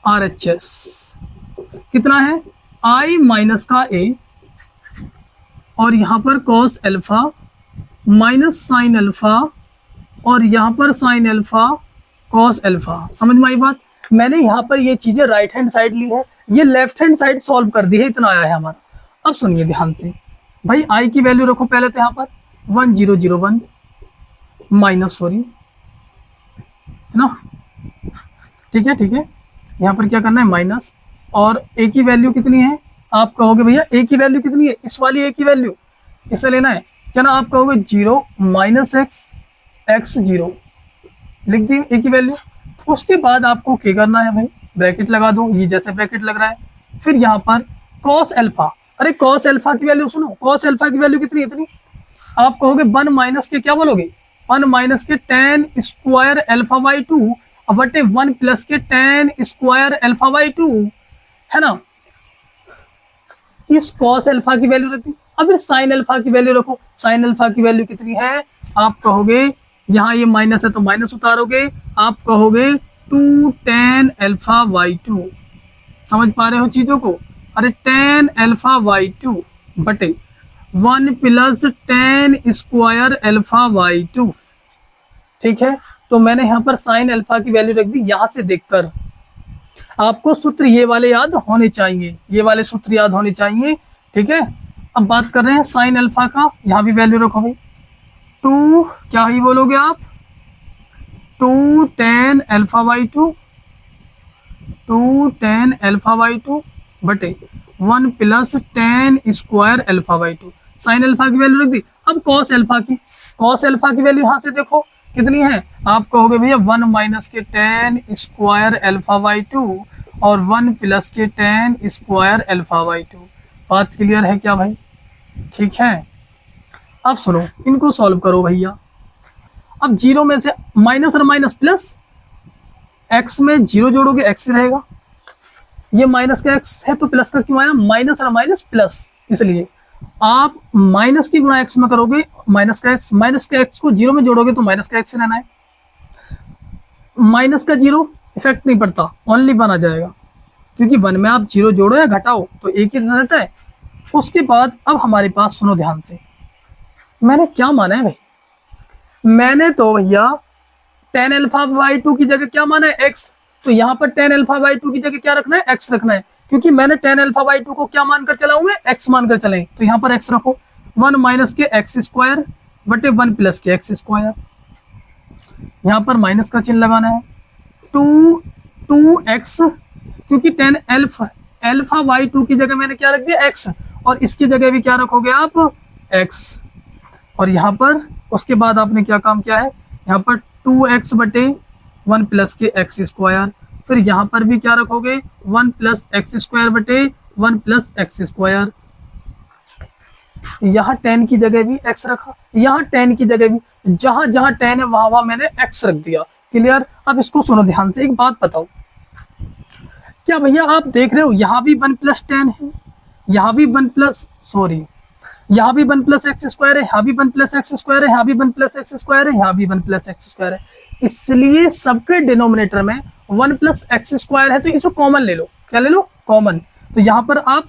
RHS कितना है, I माइनस का A और यहाँ पर cos alpha minus sine alpha और यहाँ पर साइन अल्फा cos अल्फा। समझ में आई बात, मैंने यहाँ पर ये चीजें राइट हैंड साइड ली है, ये लेफ्ट हैंड साइड सॉल्व कर दी है, इतना आया है हमारा। अब सुनिए ध्यान से भाई, I की वैल्यू रखो पहले तो यहाँ पर 1001 माइनस, सॉरी, है ना, ठीक है। यहाँ पर क्या करना है, माइनस, और A की वैल्यू कितनी है, आप कहोगे भैया A की वैल्यू कितनी है, इस वाली A की वैल्यू इसे लेना है क्या ना, आप कहोगे 0 माइनस एक्स 0 लिख दी A की वैल्यू। उसके बाद आपको क्या करना है भाई, ब्रैकेट लगा दो, ये जैसे ब्रैकेट लग रहा है, फिर यहाँ पर cos अल्फा, अरे cos अल्फा की वैल्यू सुनो, cos अल्फा की वैल्यू कितनी, इतनी, आप कहोगे 1 माइनस के, क्या बोलोगे, 1 माइनस के tan स्क्वायर अल्फा बाई 2 बटे 1 प्लस के tan स्क्वायर अल्फा बाई 2, है ना। इस कॉस अल्फा की वैल्यू रख दी। अब फिर साइन अल्फा की वैल्यू रखो। साइन अल्फा की वैल्यू कितनी है? आप कहोगे यहाँ ये माइनस है तो माइनस उतारोगे, आप कहोगे 2 tan अल्फा बाई 2। समझ पा रहे हो चीजों को? अरे tan अल्फा बाई 2 बटे 1 plus tan square alpha by 2। ठीक है, तो मैंने यहाँ पर साइन अल्फा की वैल्यू रख दी। यहाँ से देखकर आपको सूत्र ये वाले याद होने चाहिए, ये वाले सूत्र याद होने चाहिए। ठीक है, अब बात कर रहे हैं साइन अल्फा का। यहाँ भी वैल्यू रखो भाई, 2 क्या ही बोलोगे आप, 2 tan alpha by 2, 2 tan alpha by 2 बटे 1 plus tan square alpha by 2। Sine alpha की वैल्यू रख दी। अब कॉस अल्फा की, कॉस अल्फा की वैल्यू यहाँ से देखो कितनी है। आप कहोगे भैया 1 माइनस के tan स्क्वायर अल्फा बाई 2 और 1 प्लस के tan स्क्वायर अल्फा बाई 2। बात क्लियर है क्या भाई? ठीक है, अब सुनो, इनको सॉल्व करो भैया। अब जीरो में से माइनस और माइनस प्लस, एक्स में जीरो जोड़ोगे एक्स रहेगा, ये माइनस का एक्स है तो प्लस का क्यों आया? माइनस और माइनस प्लस, इसलिए आप माइनस की गुणा एक्स में करोगे माइनस का एक्स को जीरो में जोड़ोगे तो माइनस का एक्स रहना है। माइनस का जीरो इफेक्ट नहीं पड़ता, ओनली वन आ जाएगा, क्योंकि वन में आप जीरो जोड़ो या घटाओ तो एक ही रहता है। उसके बाद अब हमारे पास सुनो ध्यान से, मैंने क्या माना है भाई? मैंने तो भैया tan अल्फा बाई 2 की जगह क्या माना है? एक्स। तो यहाँ पर tan अल्फा बाई 2 की जगह क्या रखना है? एक्स रखना है, क्योंकि मैंने tan अल्फा बाई 2 को क्या मानकर चला हूं मैं? एक्स मानकर चले। तो यहाँ पर एक्स रखो, 1 माइनस के एक्स स्क्वायर बटे 1 प्लस के एक्स स्क्वायर। यहाँ पर माइनस का चिन्ह लगाना है, 2x, क्योंकि tan अल्फा बाई 2 की जगह मैंने क्या रख दिया? एक्स, और इसकी जगह भी क्या रखोगे आप? एक्स। और यहाँ पर उसके बाद आपने क्या काम किया है? यहाँ पर 2x बटे 1 प्लस के एक्स स्क्वायर। फिर यहाँ पर भी क्या रखोगे? 1 प्लस एक्स स्क्वायर बटे 1 प्लस एक्स स्क्वायर। यहाँ tan की जगह भी x रखा, यहाँ tan की जगह भी, जहां जहां tan है वहां मैंने x रख दिया। क्लियर? अब इसको सुनो ध्यान से, एक बात बताओ, क्या भैया आप देख रहे हो यहाँ भी 1 प्लस tan है, यहाँ भी 1 प्लस, सॉरी, यहाँ भी 1 प्लस एक्स स्क्वायर है, यहाँ भी 1 प्लस एक्स स्क्वायर है, यहाँ भी 1 प्लस एक्स स्क्वायर है, यहाँ भी 1 प्लस एक्स स्क्वायर है। इसलिए सबके डिनोमिनेटर में 1 प्लस एक्स स्क्वायर है, तो इसको कॉमन ले लो। क्या ले लो? कॉमन। तो यहाँ पर आप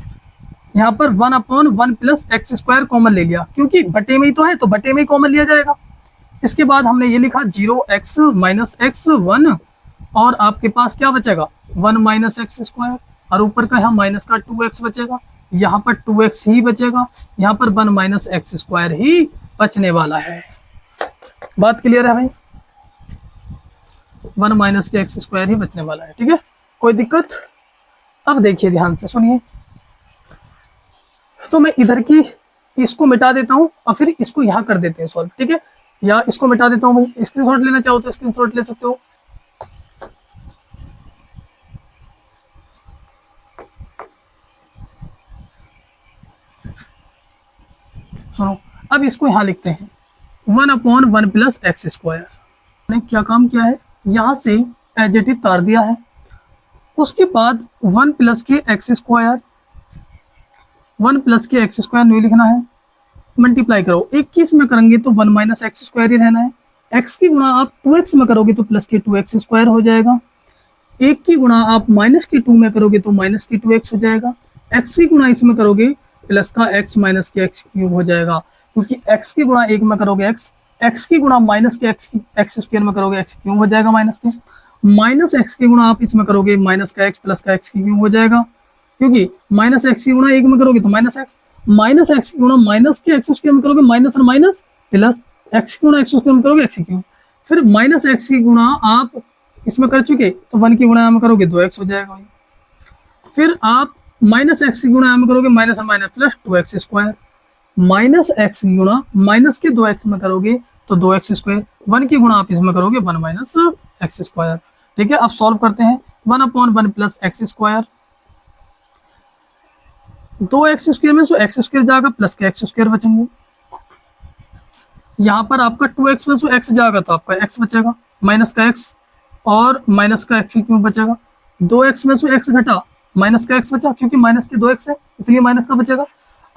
यहाँ पर 1/1 प्लस एक्स स्क्वायर कॉमन ले लिया, क्योंकि बटे में ही तो है, तो बटे में ही कॉमन लिया जाएगा। इसके बाद हमने ये लिखा 0x माइनस एक्स 1, और आपके पास क्या बचेगा? 1 माइनस एक्स स्क्वायर, और ऊपर का यहाँ माइनस का 2x बचेगा, यहाँ पर 2x ही बचेगा, यहाँ पर 1 माइनस एक्स स्क्वायर ही बचने वाला है। बात क्लियर है भाई? 1 माइनस के एक्स स्क्वायर ही बचने वाला है। ठीक है, कोई दिक्कत? अब देखिए ध्यान से सुनिए, तो मैं इधर की इसको मिटा देता हूँ और फिर इसको यहाँ कर देते हैं सॉल्व। ठीक है, या इसको मिटा देता हूँ भाई, स्क्रीनशॉट लेना चाहो तो स्क्रीनशॉट ले सकते हो। सुनो, अब इसको यहाँ लिखते हैं 1/1 प्लस एक्स स्क्वायर। मैंने क्या काम किया है? यहाँ से एज इट इज तार दिया है, उसके बाद 1 प्लस के एक्स स्क्वायर, 1 प्लस के एक्स स्क्वायर नहीं लिखना है, मल्टीप्लाई करो। 21 में करेंगे तो 1 माइनस एक्स स्क्वायर ही रहना है। एक्स की गुणा आप 2x में करोगे तो प्लस के 2x स्क्वायर हो जाएगा। 1 की गुणा आप माइनस के 2 में करोगे तो माइनस के 2x हो जाएगा। x की गुणा इसमें करोगे प्लस का x माइनस के x क्यूब हो जाएगा, क्योंकि x की गुणा 1 में करोगे x की गुणा माइनस के x स्क्वायर में करोगे x क्यूब हो जाएगा, माइनस x की गुणा आप इसमें करोगे माइनस का x प्लस का x क्यूब हो जाएगा, क्योंकि माइनस x की गुणा 1 में करोगे तो माइनस x की गुणा माइनस के x स्क्वायर में करोगे माइनस और माइनस प्लस, x की गुणा x स्क्वायर में करोगे x क्यूब, फिर माइनस x की गुणा आप इसमें कर चुके तो 1 की गुणा में करोगे 2x हो जाएगा। फिर आप माइनस एक्स की गुणा में करोगे माइनस और minus plus 2x square, minus x की गुणा माइनस के 2x में करोगे तो 2x स्क्वायर, 1 की गुणा आप इसमें करोगे 1 माइनस एक्स स्क्वायर। ठीक है, अब सॉल्व करते हैं। 1/1 plus x square, 2x square में सो एक्स स्क्वायर जाएगा प्लस के एक्स स्क्वायर बचेंगे। यहाँ पर आपका 2x में सो x जाएगा तो आपका x बचेगा, माइनस का x और माइनस का x क्यों बचेगा। 2x में सो x घटा, माइनस का x बचा, क्योंकि माइनस के 2x है इसलिए माइनस का बचेगा।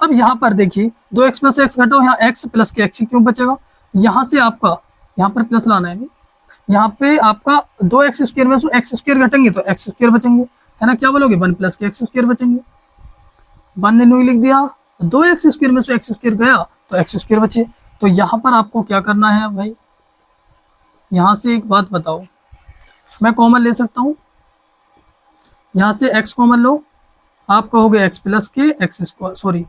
अब यहाँ पर देखिए 2x प्लस एक्स घटाओ, यहाँ x प्लस के एक्स क्यों बचेगा, यहाँ से आपका यहाँ पर प्लस लाना है, यहाँ पे आपका 2x स्क्वायर में से एक्स स्क्वायर घटेंगे तो एक्स स्क्वायर बचेंगे, है ना। क्या बोलोगे, 1 प्लस के एक्स स्क्वायर बचेंगे, 1 ने नहीं लिख दिया, 2x स्क्वायर में से एक्स स्क्वायर गया तो एक्स स्क्वायर बचे। तो यहाँ पर आपको क्या करना है भाई, यहाँ से एक बात बताओ, मैं कॉमन ले सकता हूँ, यहाँ से x कॉमन लो, आप कहोगे x प्लस के एक्स स्क्वायर, सॉरी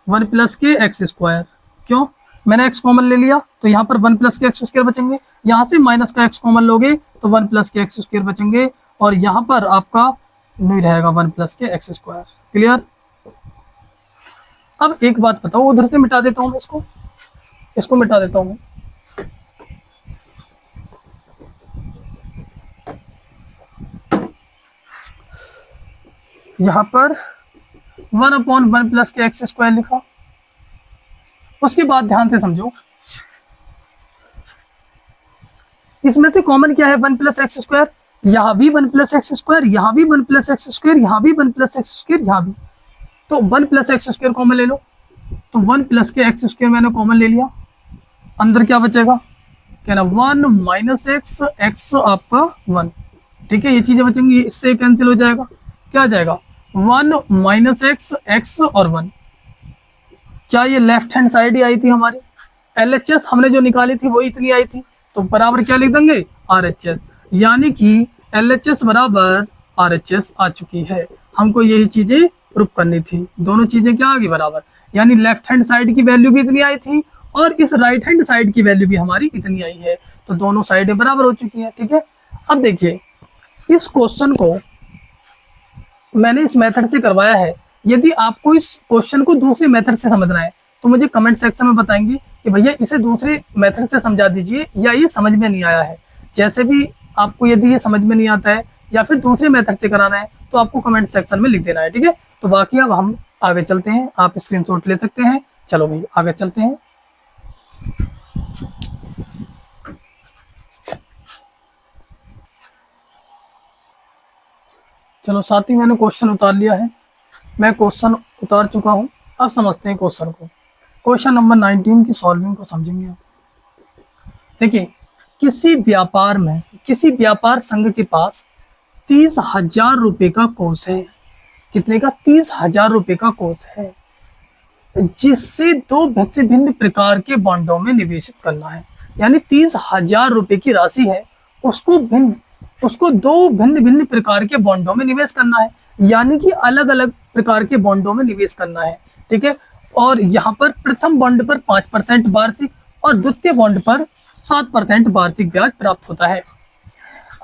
1 प्लस के एक्स स्क्वायर, क्यों, मैंने x कॉमन ले लिया तो यहाँ पर 1 प्लस के एक्स स्क्वायर बचेंगे, यहाँ से माइनस का x कॉमन लोगे तो 1 प्लस के एक्स स्क्वायर बचेंगे, और यहाँ पर आपका नहीं रहेगा 1 प्लस के एक्स स्क्वायर। क्लियर। अब एक बात बताओ, उधर से मिटा देता हूँ मैं इसको मिटा देता हूँ मैं, यहाँ पर 1/1 प्लस के एक्स स्क्वायर लिखा। उसके बाद ध्यान से समझो, इसमें से कॉमन क्या है, 1 प्लस एक्स स्क्वायर, यहाँ भी 1 प्लस एक्स स्क्वायर, यहाँ भी 1 प्लस एक्स स्क्वायर, यहाँ भी 1 प्लस एक्स स्क्वायर, यहाँ भी, तो 1 प्लस एक्स स्क्वायर कॉमन ले लो, तो 1 प्लस के एक्स स्क्वायर मैंने कॉमन ले लिया, अंदर क्या बचेगा, क्या ना 1 माइनस एक्स, एक्स आपका 1, ठीक है, ये चीजें बचेंगी, इससे कैंसिल हो जाएगा, क्या आ जाएगा 1 माइनस एक्स, एक्स और 1। क्या ये लेफ्ट हैंड साइड ही आई थी हमारी, LHS हमने जो निकाली थी वो इतनी आई थी, तो बराबर क्या लिख देंगे RHS, यानी कि LHS बराबर RHS आ चुकी है। हमको यही चीजें प्रूफ करनी थी, दोनों चीजें क्या आ गई बराबर, यानी लेफ्ट हैंड साइड की वैल्यू भी इतनी आई थी और इस राइट हैंड साइड की वैल्यू भी हमारी इतनी आई है, तो दोनों साइडें बराबर हो चुकी हैं। ठीक है, अब देखिए इस क्वेश्चन को मैंने इस मेथड से करवाया है, यदि आपको इस क्वेश्चन को दूसरे मेथड से समझना है तो मुझे कमेंट सेक्शन में बताएंगे कि भैया इसे दूसरे मेथड से समझा दीजिए या ये समझ में नहीं आया है। जैसे भी आपको यदि ये समझ में नहीं आता है या फिर दूसरे मेथड से कराना है तो आपको कमेंट सेक्शन में लिख देना है। ठीक है, तो बाकी अब हम आगे चलते हैं, आप स्क्रीनशॉट ले सकते हैं। चलो भाई आगे चलते हैं। चलो साथ ही मैंने क्वेश्चन उतार लिया है, मैं क्वेश्चन उतार चुका हूं, अब समझते हैं क्वेश्चन को। क्वेश्चन नंबर 19 की सॉल्विंग को समझेंगे। देखिए किसी व्यापार संघ के पास 30,000 रुपए का कोष है, कितने का, 30,000 रुपए का कोष है, जिससे दो भिन्न प्रकार के बॉन्डों में निवेशित करना है। यानी 30,000 रुपए की राशि है, उसको दो भिन्न प्रकार के बॉन्डों में निवेश करना है, यानी कि अलग अलग प्रकार के बॉन्डों में निवेश करना है। ठीक है, और यहाँ पर प्रथम बॉन्ड पर 5% वार्षिक और द्वितीय बॉन्ड पर 7% वार्षिक ब्याज प्राप्त होता है।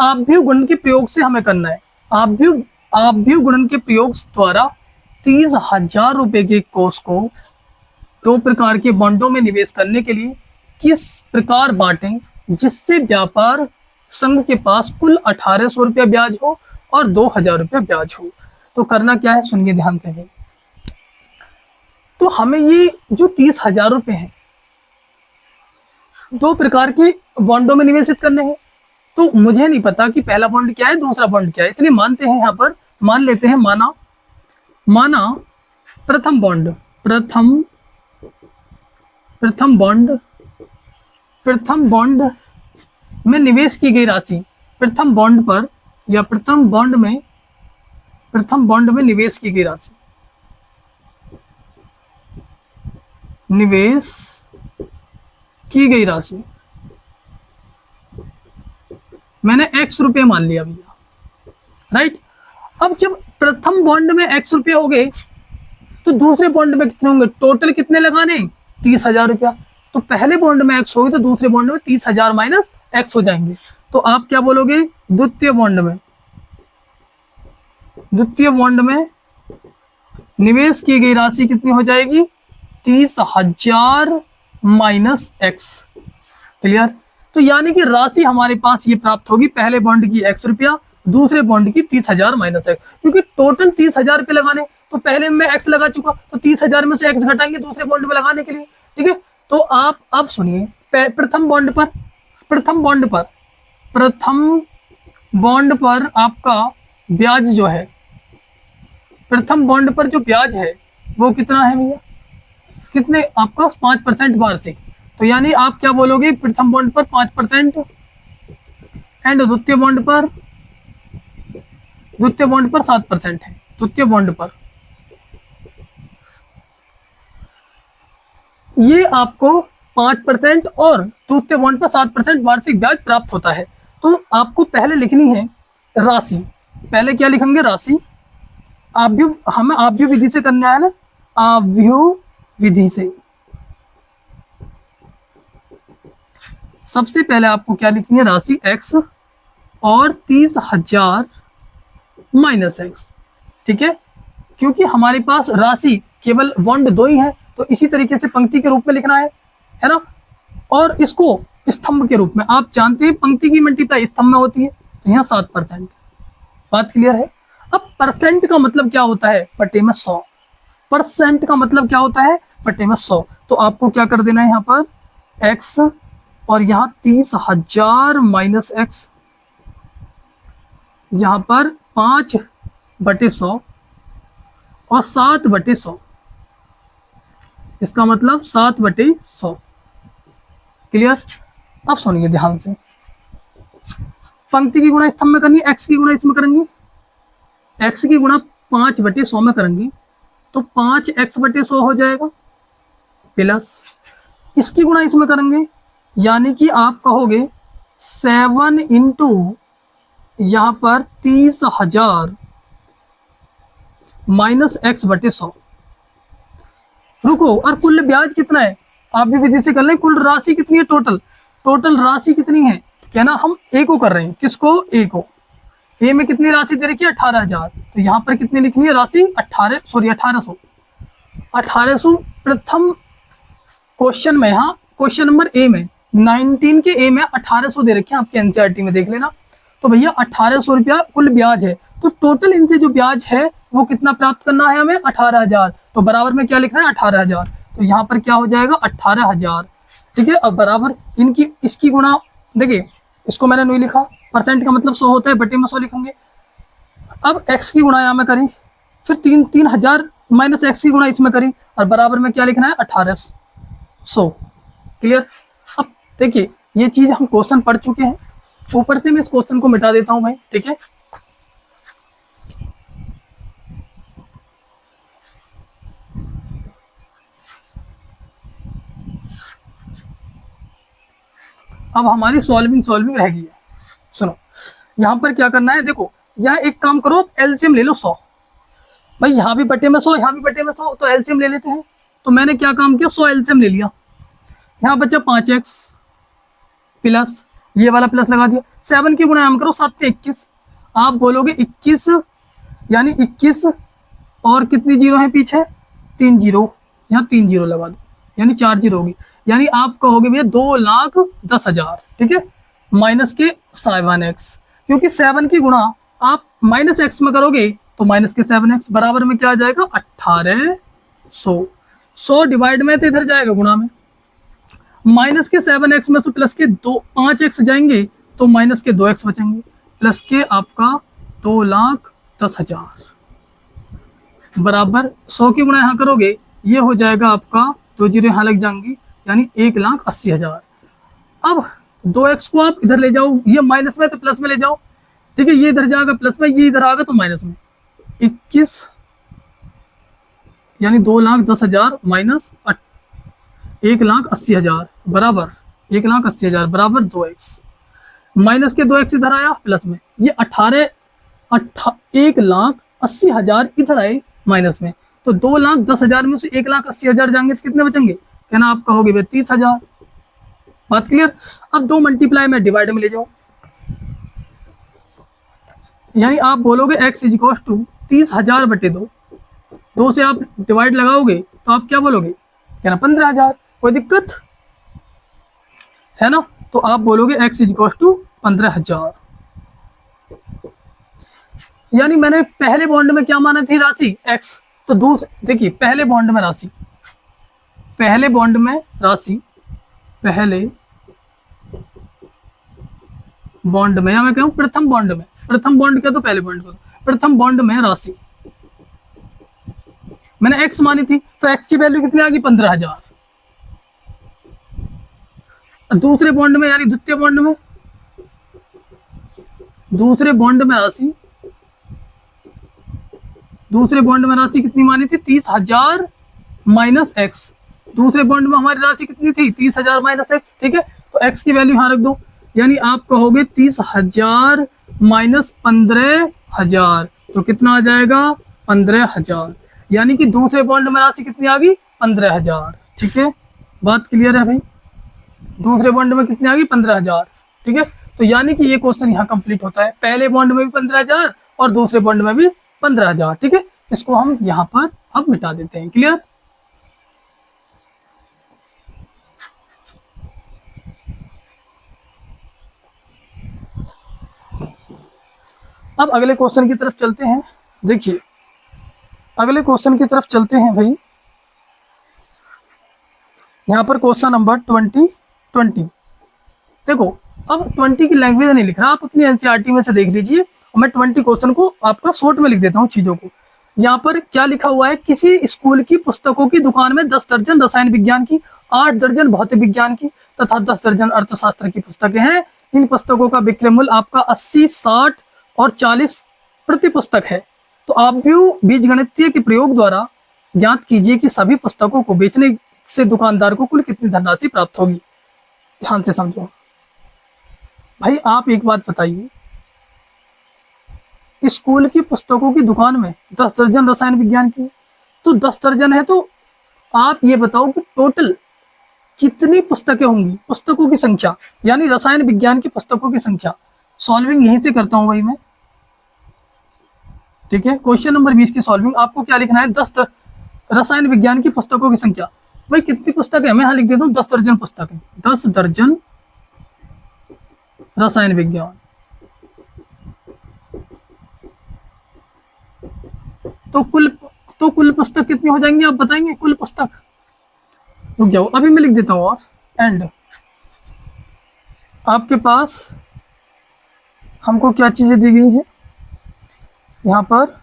आव्यूह गुणन के प्रयोग से हमें करना है, आव्यूह गुणन के प्रयोग द्वारा 30,000 रुपए के कोष को दो प्रकार के बॉन्डों में निवेश करने के लिए किस प्रकार बांटें जिससे व्यापार संघ के पास कुल 1,800 रुपया ब्याज हो और 2,000 रुपया ब्याज हो। तो करना क्या है, सुनिए ध्यान से भी। तो हमें ये जो 30,000 रुपए हैं दो प्रकार के बॉन्डों में निवेशित करने हैं, तो मुझे नहीं पता कि पहला बॉन्ड क्या है दूसरा बॉन्ड क्या है, इसलिए मानते हैं, यहाँ पर मान लेते हैं, माना प्रथम बॉन्ड में निवेश की गई राशि, प्रथम बॉन्ड में निवेश की गई राशि, मैंने x रुपये मान लिया भैया, राइट। अब जब प्रथम बॉन्ड में x रुपये हो गए तो दूसरे बॉन्ड में कितने होंगे, टोटल कितने लगाने, 30,000 रुपया। तो पहले बॉन्ड में x होगी तो दूसरे बॉन्ड में 30,000 माइनस x हो जाएंगे। तो आप क्या बोलोगे, द्वितीय बॉन्ड में निवेश की गई राशि कितनी हो जाएगी, 30,000 माइनस x। क्लियर। तो यानी कि राशि हमारे पास ये प्राप्त होगी, पहले बॉन्ड की x रुपया, दूसरे बॉन्ड की 30,000 माइनस x, क्योंकि टोटल 30,000 रुपये लगाने, तो पहले में x लगा चुका, तो 30,000 में से x घटाएंगे दूसरे बॉन्ड में लगाने के लिए। ठीक है, तो आप अब सुनिए, प्रथम बॉन्ड पर आपका ब्याज जो है प्रथम बॉन्ड पर जो ब्याज है वो कितना है भैया, कितने आपका 5% वार्षिक। तो यानी आप क्या बोलोगे, प्रथम बॉन्ड पर 5% एंड द्वितीय बॉन्ड पर 7% है। द्वितीय बॉन्ड पर ये आपको 5% और द्वितीय बॉन्ड पर 7% वार्षिक ब्याज प्राप्त होता है। तो आपको पहले लिखनी है राशि। पहले क्या लिखेंगे, राशि। हमें आव्यूह विधि से करना है ना, आव्यूह विधि से। सबसे पहले आपको क्या लिखनी है, राशि x और 30,000 माइनस x। ठीक है, क्योंकि हमारे पास राशि केवल बॉन्ड 2 ही है, तो इसी तरीके से पंक्ति के रूप में लिखना है ना। और इसको स्तंभ के रूप में, आप जानते हैं पंक्ति की मल्टीप्लाई स्तंभ में होती है, तो यहाँ 7%। बात क्लियर है। अब परसेंट का मतलब क्या होता है, बटे में 100। परसेंट का मतलब क्या होता है, बटे में 100। तो आपको क्या कर देना है यहाँ पर x और यहाँ 30,000 माइनस x, यहाँ पर 5/100 और 7/100। इसका मतलब 7/100। क्लियर। अब सुनिए ध्यान से, पंक्ति की गुणा स्तंभ में करनी है, x की गुणा इसमें करेंगे, x की गुणा 5/100 में करेंगे तो 5x/100 हो जाएगा, प्लस इसकी गुणा इसमें करेंगे, यानी कि आप कहोगे 7 इंटू यहाँ पर 30,000 माइनस x/100। रुको, और कुल ब्याज कितना है, आप भी विधि से कर लें। कुल राशि कितनी है, टोटल राशि कितनी है, क्या ना हम ए को कर रहे हैं, किसको, ए को। ए में कितनी राशि दे रखी है, 18,000। तो यहाँ पर कितनी लिखनी है राशि, 1800। प्रथम क्वेश्चन में, यहाँ क्वेश्चन नंबर ए में 19 के ए में 1800 दे रखे हैं, आपके एनसीईआरटी में देख लेना। तो भैया 1800 रुपया कुल ब्याज है, तो टोटल इनसे जो ब्याज है वो कितना प्राप्त करना है हमें, 18,000। तो बराबर में क्या लिखना है, 18,000। तो यहाँ पर क्या हो जाएगा, 18,000। ठीक है, अब बराबर इनकी इसकी गुणा, देखिए इसको मैंने नहीं लिखा, परसेंट का मतलब 100 होता है, बटे में 100 लिखेंगे। अब x की गुणा यहाँ में करी, फिर 3,000 माइनस x की गुणा इसमें करी, और बराबर में क्या लिखना है, 1800। क्लियर। अब देखिए ये चीज हम क्वेश्चन पढ़ चुके हैं, ऊपर से मैं इस क्वेश्चन को मिटा देता हूं भाई। ठीक है, अब हमारी सॉल्विंग रह गई है। सुनो, यहाँ पर क्या करना है, देखो यहाँ एक काम करो, एलसीएम ले लो 100। भाई यहाँ भी बटे में 100, यहाँ भी बटे में 100, तो एलसीएम ले लेते हैं। तो मैंने क्या काम किया, 100 एलसीएम ले लिया। यहाँ बचा 5x प्लस ये वाला प्लस लगा दिया, 7 की गुणा हम करो, 7 से 21। आप बोलोगे 21, यानी 21 और कितनी जीरो है पीछे, 3 जीरो, यहाँ 3 जीरो लगा दो, यानी 4 जीरो होगी। यानी आप कहोगे भैया 2,10,000। ठीक है, माइनस के 7x, क्योंकि 7 की गुणा आप माइनस x में करोगे तो माइनस के 7x, बराबर में क्या आ जाएगा, 1800। 100 डिवाइड में तो इधर जाएगा गुणा में, माइनस के 7x में तो प्लस के 5x जाएंगे, तो माइनस के 2x बचेंगे, प्लस के आपका 2,10,000 बराबर 100 की गुणा यहाँ करोगे, ये हो जाएगा आपका 2 जीरो यहाँ लग जाएंगी, यानी 1,80,000। अब 2x को आप इधर ले जाओ, ये माइनस में तो प्लस में ले जाओ। ठीक है, ये इधर जाएगा प्लस में, ये इधर आएगा तो माइनस में। 21 यानी 2,10,000 माइनस 1,80,000 बराबर 1,80,000 बराबर 2x, माइनस के 2x इधर आया प्लस में, ये 1,80,000 इधर आए माइनस में, तो 2,10,000 में से 1,80,000 जाएंगे तो कितने बचेंगे, कहना आप कहोगे भाई 30,000। बात क्लियर। अब 2 मल्टीप्लाई में डिवाइड में ले जाओ, यानी आप बोलोगे x इज इक्वल टू 30,000 बटे 2। 2 से आप डिवाइड लगाओगे तो आप क्या बोलोगे, कहना 15,000। कोई दिक्कत है ना, तो आप बोलोगे x इज इक्वल टू 15,000। यानी मैंने पहले बॉन्ड में क्या माना थी राशि x, तो दूसरे देखिए पहले बॉन्ड में राशि, पहले बॉन्ड में राशि, पहले बॉन्ड में, या मैं कहूँ प्रथम बॉन्ड में, प्रथम बॉन्ड क्या तो पहले बॉन्ड को, प्रथम बॉन्ड में राशि, मैंने x मानी थी, तो x की वैल्यू कितनी आ गई 15,000। दूसरे बॉन्ड में यानी द्वितीय बॉन्ड में, दूसरे बॉन्ड में राशि, दूसरे बॉन्ड में राशि कितनी मानी थी 30,000 माइनस एक्स। दूसरे बॉन्ड में हमारी राशि कितनी थी 30,000 माइनस एक्स। ठीक है, तो x की वैल्यू यहां रख दो, यानी आप कहोगे 30,000 माइनस 15,000, तो कितना आ जाएगा 15,000, यानी कि दूसरे बॉन्ड में राशि कितनी आ गई 15,000। ठीक है, बात क्लियर है भाई, दूसरे बॉन्ड में कितनी आ गई 15,000। ठीक है, तो यानी कि ये क्वेश्चन यहाँ कंप्लीट होता है, पहले बॉन्ड में भी 15,000 और दूसरे बॉन्ड में भी 15,000। ठीक है, इसको हम यहाँ पर अब मिटा देते हैं। क्लियर? अब अगले क्वेश्चन की तरफ चलते हैं। देखिए अगले क्वेश्चन की तरफ चलते हैं भाई। यहाँ पर क्वेश्चन नंबर 20। देखो अब 20 की लैंग्वेज नहीं लिख रहा, आप अपनी एनसीईआरटी में से देख लीजिए, और मैं 20 क्वेश्चन को आपका शॉर्ट में लिख देता हूँ चीजों को। यहाँ पर क्या लिखा हुआ है, किसी स्कूल की पुस्तकों की दुकान में 10 दर्जन रसायन विज्ञान की, 8 दर्जन भौतिक विज्ञान की तथा 10 दर्जन अर्थशास्त्र की पुस्तकें हैं। इन पुस्तकों का विक्रय मूल्य आपका 80, 60 और 40 प्रति पुस्तक है। तो आप भी बीजगणितीय के प्रयोग द्वारा ज्ञात कीजिए कि सभी पुस्तकों को बेचने से दुकानदार को कुल कितनी धनराशि प्राप्त होगी। ध्यान से समझो भाई, आप एक बात बताइए, स्कूल की पुस्तकों की दुकान में 10 दर्जन रसायन विज्ञान की, तो 10 दर्जन है, तो आप ये बताओ कि टोटल कितनी पुस्तकें होंगी, पुस्तकों की संख्या, यानी रसायन विज्ञान की पुस्तकों की संख्या। सॉल्विंग यहीं से करता हूं भाई मैं। ठीक है, क्वेश्चन नंबर 20 की सॉल्विंग आपको क्या लिखना है, 10 रसायन विज्ञान की पुस्तकों की संख्या। भाई कितनी पुस्तकें, मैं यहां लिख देता हूं 10 दर्जन पुस्तकें, 10 दर्जन रसायन विज्ञान। तो कुल पुस्तक कितनी हो जाएंगी, आप बताएंगे कुल पुस्तक? रुक जाओ, अभी मैं लिख देता हूं। और एंड आपके पास हमको क्या चीजें दी गई है, यहाँ पर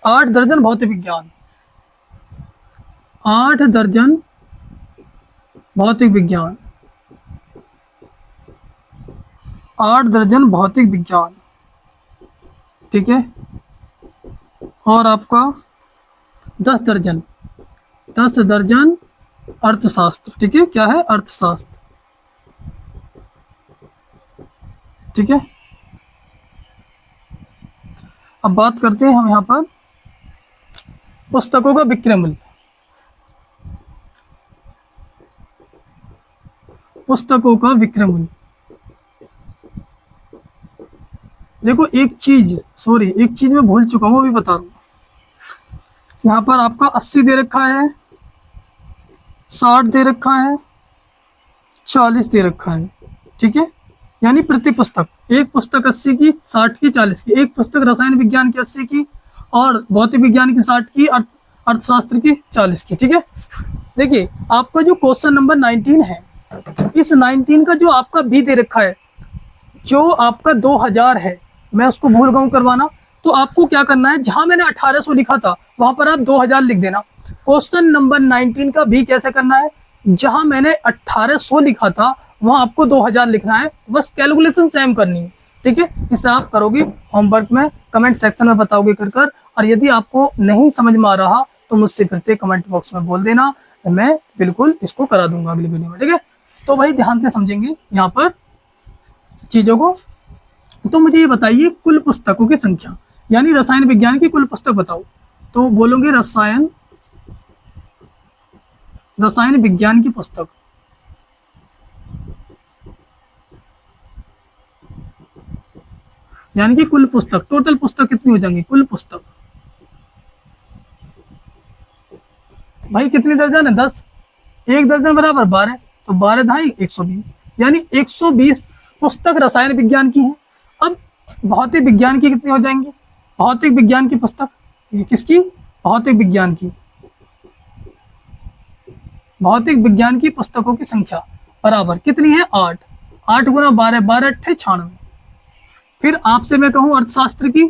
8 दर्जन भौतिक विज्ञान, 8 दर्जन भौतिक विज्ञान, 8 दर्जन भौतिक विज्ञान। ठीक है, और आपका 10 दर्जन अर्थशास्त्र। ठीक है, क्या है, अर्थशास्त्र। ठीक है, अब बात करते हैं हम यहाँ पर पुस्तकों का विक्रय मूल्य। पुस्तकों का विक्रय मूल्य, देखो एक चीज मैं भूल चुका हूँ, अभी बता रहा हूँ। यहाँ पर आपका 80 दे रखा है, 60 दे रखा है, 40 दे रखा है। ठीक है, यानी प्रति पुस्तक, एक पुस्तक 80 की, 60 की, 40 की, एक पुस्तक रसायन विज्ञान की 80 की और भौतिक विज्ञान की 60 की, अर्थशास्त्र की 40 की। ठीक है, देखिए आपका जो क्वेश्चन नंबर 19 है, इस 19 का जो आपका बी दे रखा है, जो आपका 2000 है, मैं उसको भूल गया हूं करवाना, तो आपको क्या करना है, जहां मैंने 1800 लिखा था वहां पर आप 2000 लिख देना। क्वेश्चन नंबर 19 का भी कैसे करना है, जहां मैंने 1800 लिखा था वहां आपको 2000 लिखना है, बस कैलकुलेशन सेम करनी है। ठीक है, इसे आप करोगे होमवर्क में, कमेंट सेक्शन में बताओगे कर, और यदि आपको नहीं समझ में आ रहा तो मुझसे फिर से कमेंट बॉक्स में बोल देना, मैं बिल्कुल इसको करा दूंगा अगली वीडियो में। ठीक है, तो भाई ध्यान से समझेंगे यहाँ पर चीजों को। तो मुझे ये बताइए कुल पुस्तकों की संख्या, यानी रसायन विज्ञान की कुल पुस्तक बताओ, तो बोलोगे रसायन विज्ञान की पुस्तक। यानी कि कुल पुस्तक, टोटल पुस्तक कितनी हो जाएंगी, कुल पुस्तक। भाई कितनी दर्जन है, 10, एक दर्जन बराबर 12, तो 12 ढाई 120, यानी 120 पुस्तक रसायन विज्ञान की है। अब भौतिक विज्ञान की कितनी हो जाएंगी, भौतिक विज्ञान की पुस्तक, ये किसकी, भौतिक विज्ञान की, भौतिक विज्ञान की पुस्तकों की संख्या बराबर कितनी है, 8, 8 गुना 12, 12 अट्ठे 96। फिर आपसे मैं कहूं अर्थशास्त्र की,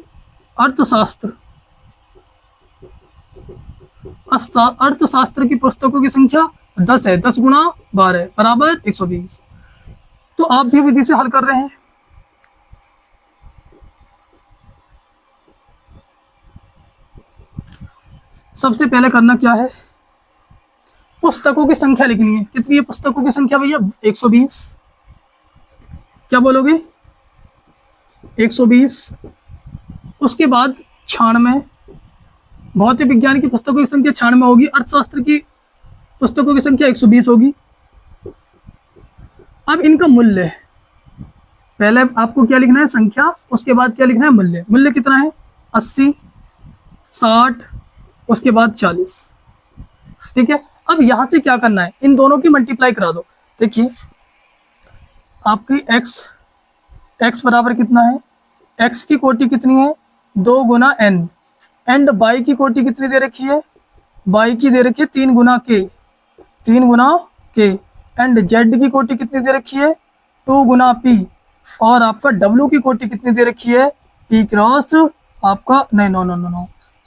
अर्थशास्त्र अर्थशास्त्र की पुस्तकों की संख्या 10 है। 10 गुणा 12 बराबर 120। तो आप भी विधि से हल कर रहे हैं। सबसे पहले करना क्या है, पुस्तकों की संख्या लिखनी है। कितनी है पुस्तकों की संख्या भैया? 120। क्या बोलोगे? 120। उसके बाद 96। भौतिक विज्ञान की पुस्तकों की संख्या 96 होगी। अर्थशास्त्र की पुस्तकों की संख्या 120 होगी। अब इनका मूल्य, पहले आपको क्या लिखना है? संख्या। उसके बाद क्या लिखना है? मूल्य। मूल्य कितना है? 80, 60, उसके बाद 40। ठीक है। अब यहां से क्या करना है? इन दोनों की मल्टीप्लाई करा दो। देखिए आपकी x बराबर कितना है? x की कोटि कितनी है? 2 गुना n। एंड y की कोटि कितनी दे रखी है? y की दे रखी है 3 गुना k। 3 Guna k। And z की कोटि कितनी दे रखी है? 2 गुना p। और आपका w की कोटि कितनी दे रखी है? p क्रॉस आपका नहीं नो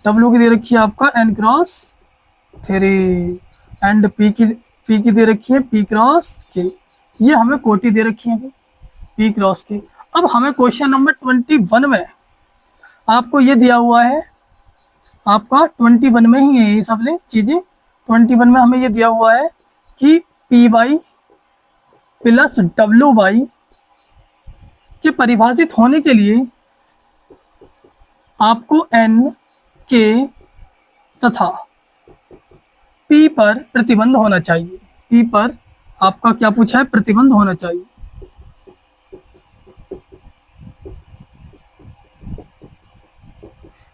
w की दे रखी है आपका n क्रॉस 3। एंड p की दे रखी है p क्रॉस k। ये हमें कोटि दे रखी है p क्रॉस k। अब हमें क्वेश्चन नंबर 21 में आपको ये दिया हुआ है, आपका 21 में ही है ये सब चीजें। 21 में हमें ये दिया हुआ है कि py प्लस wy के परिभाषित होने के लिए आपको n, k तथा p पर प्रतिबंध होना चाहिए। p पर आपका क्या पूछा है? प्रतिबंध होना चाहिए।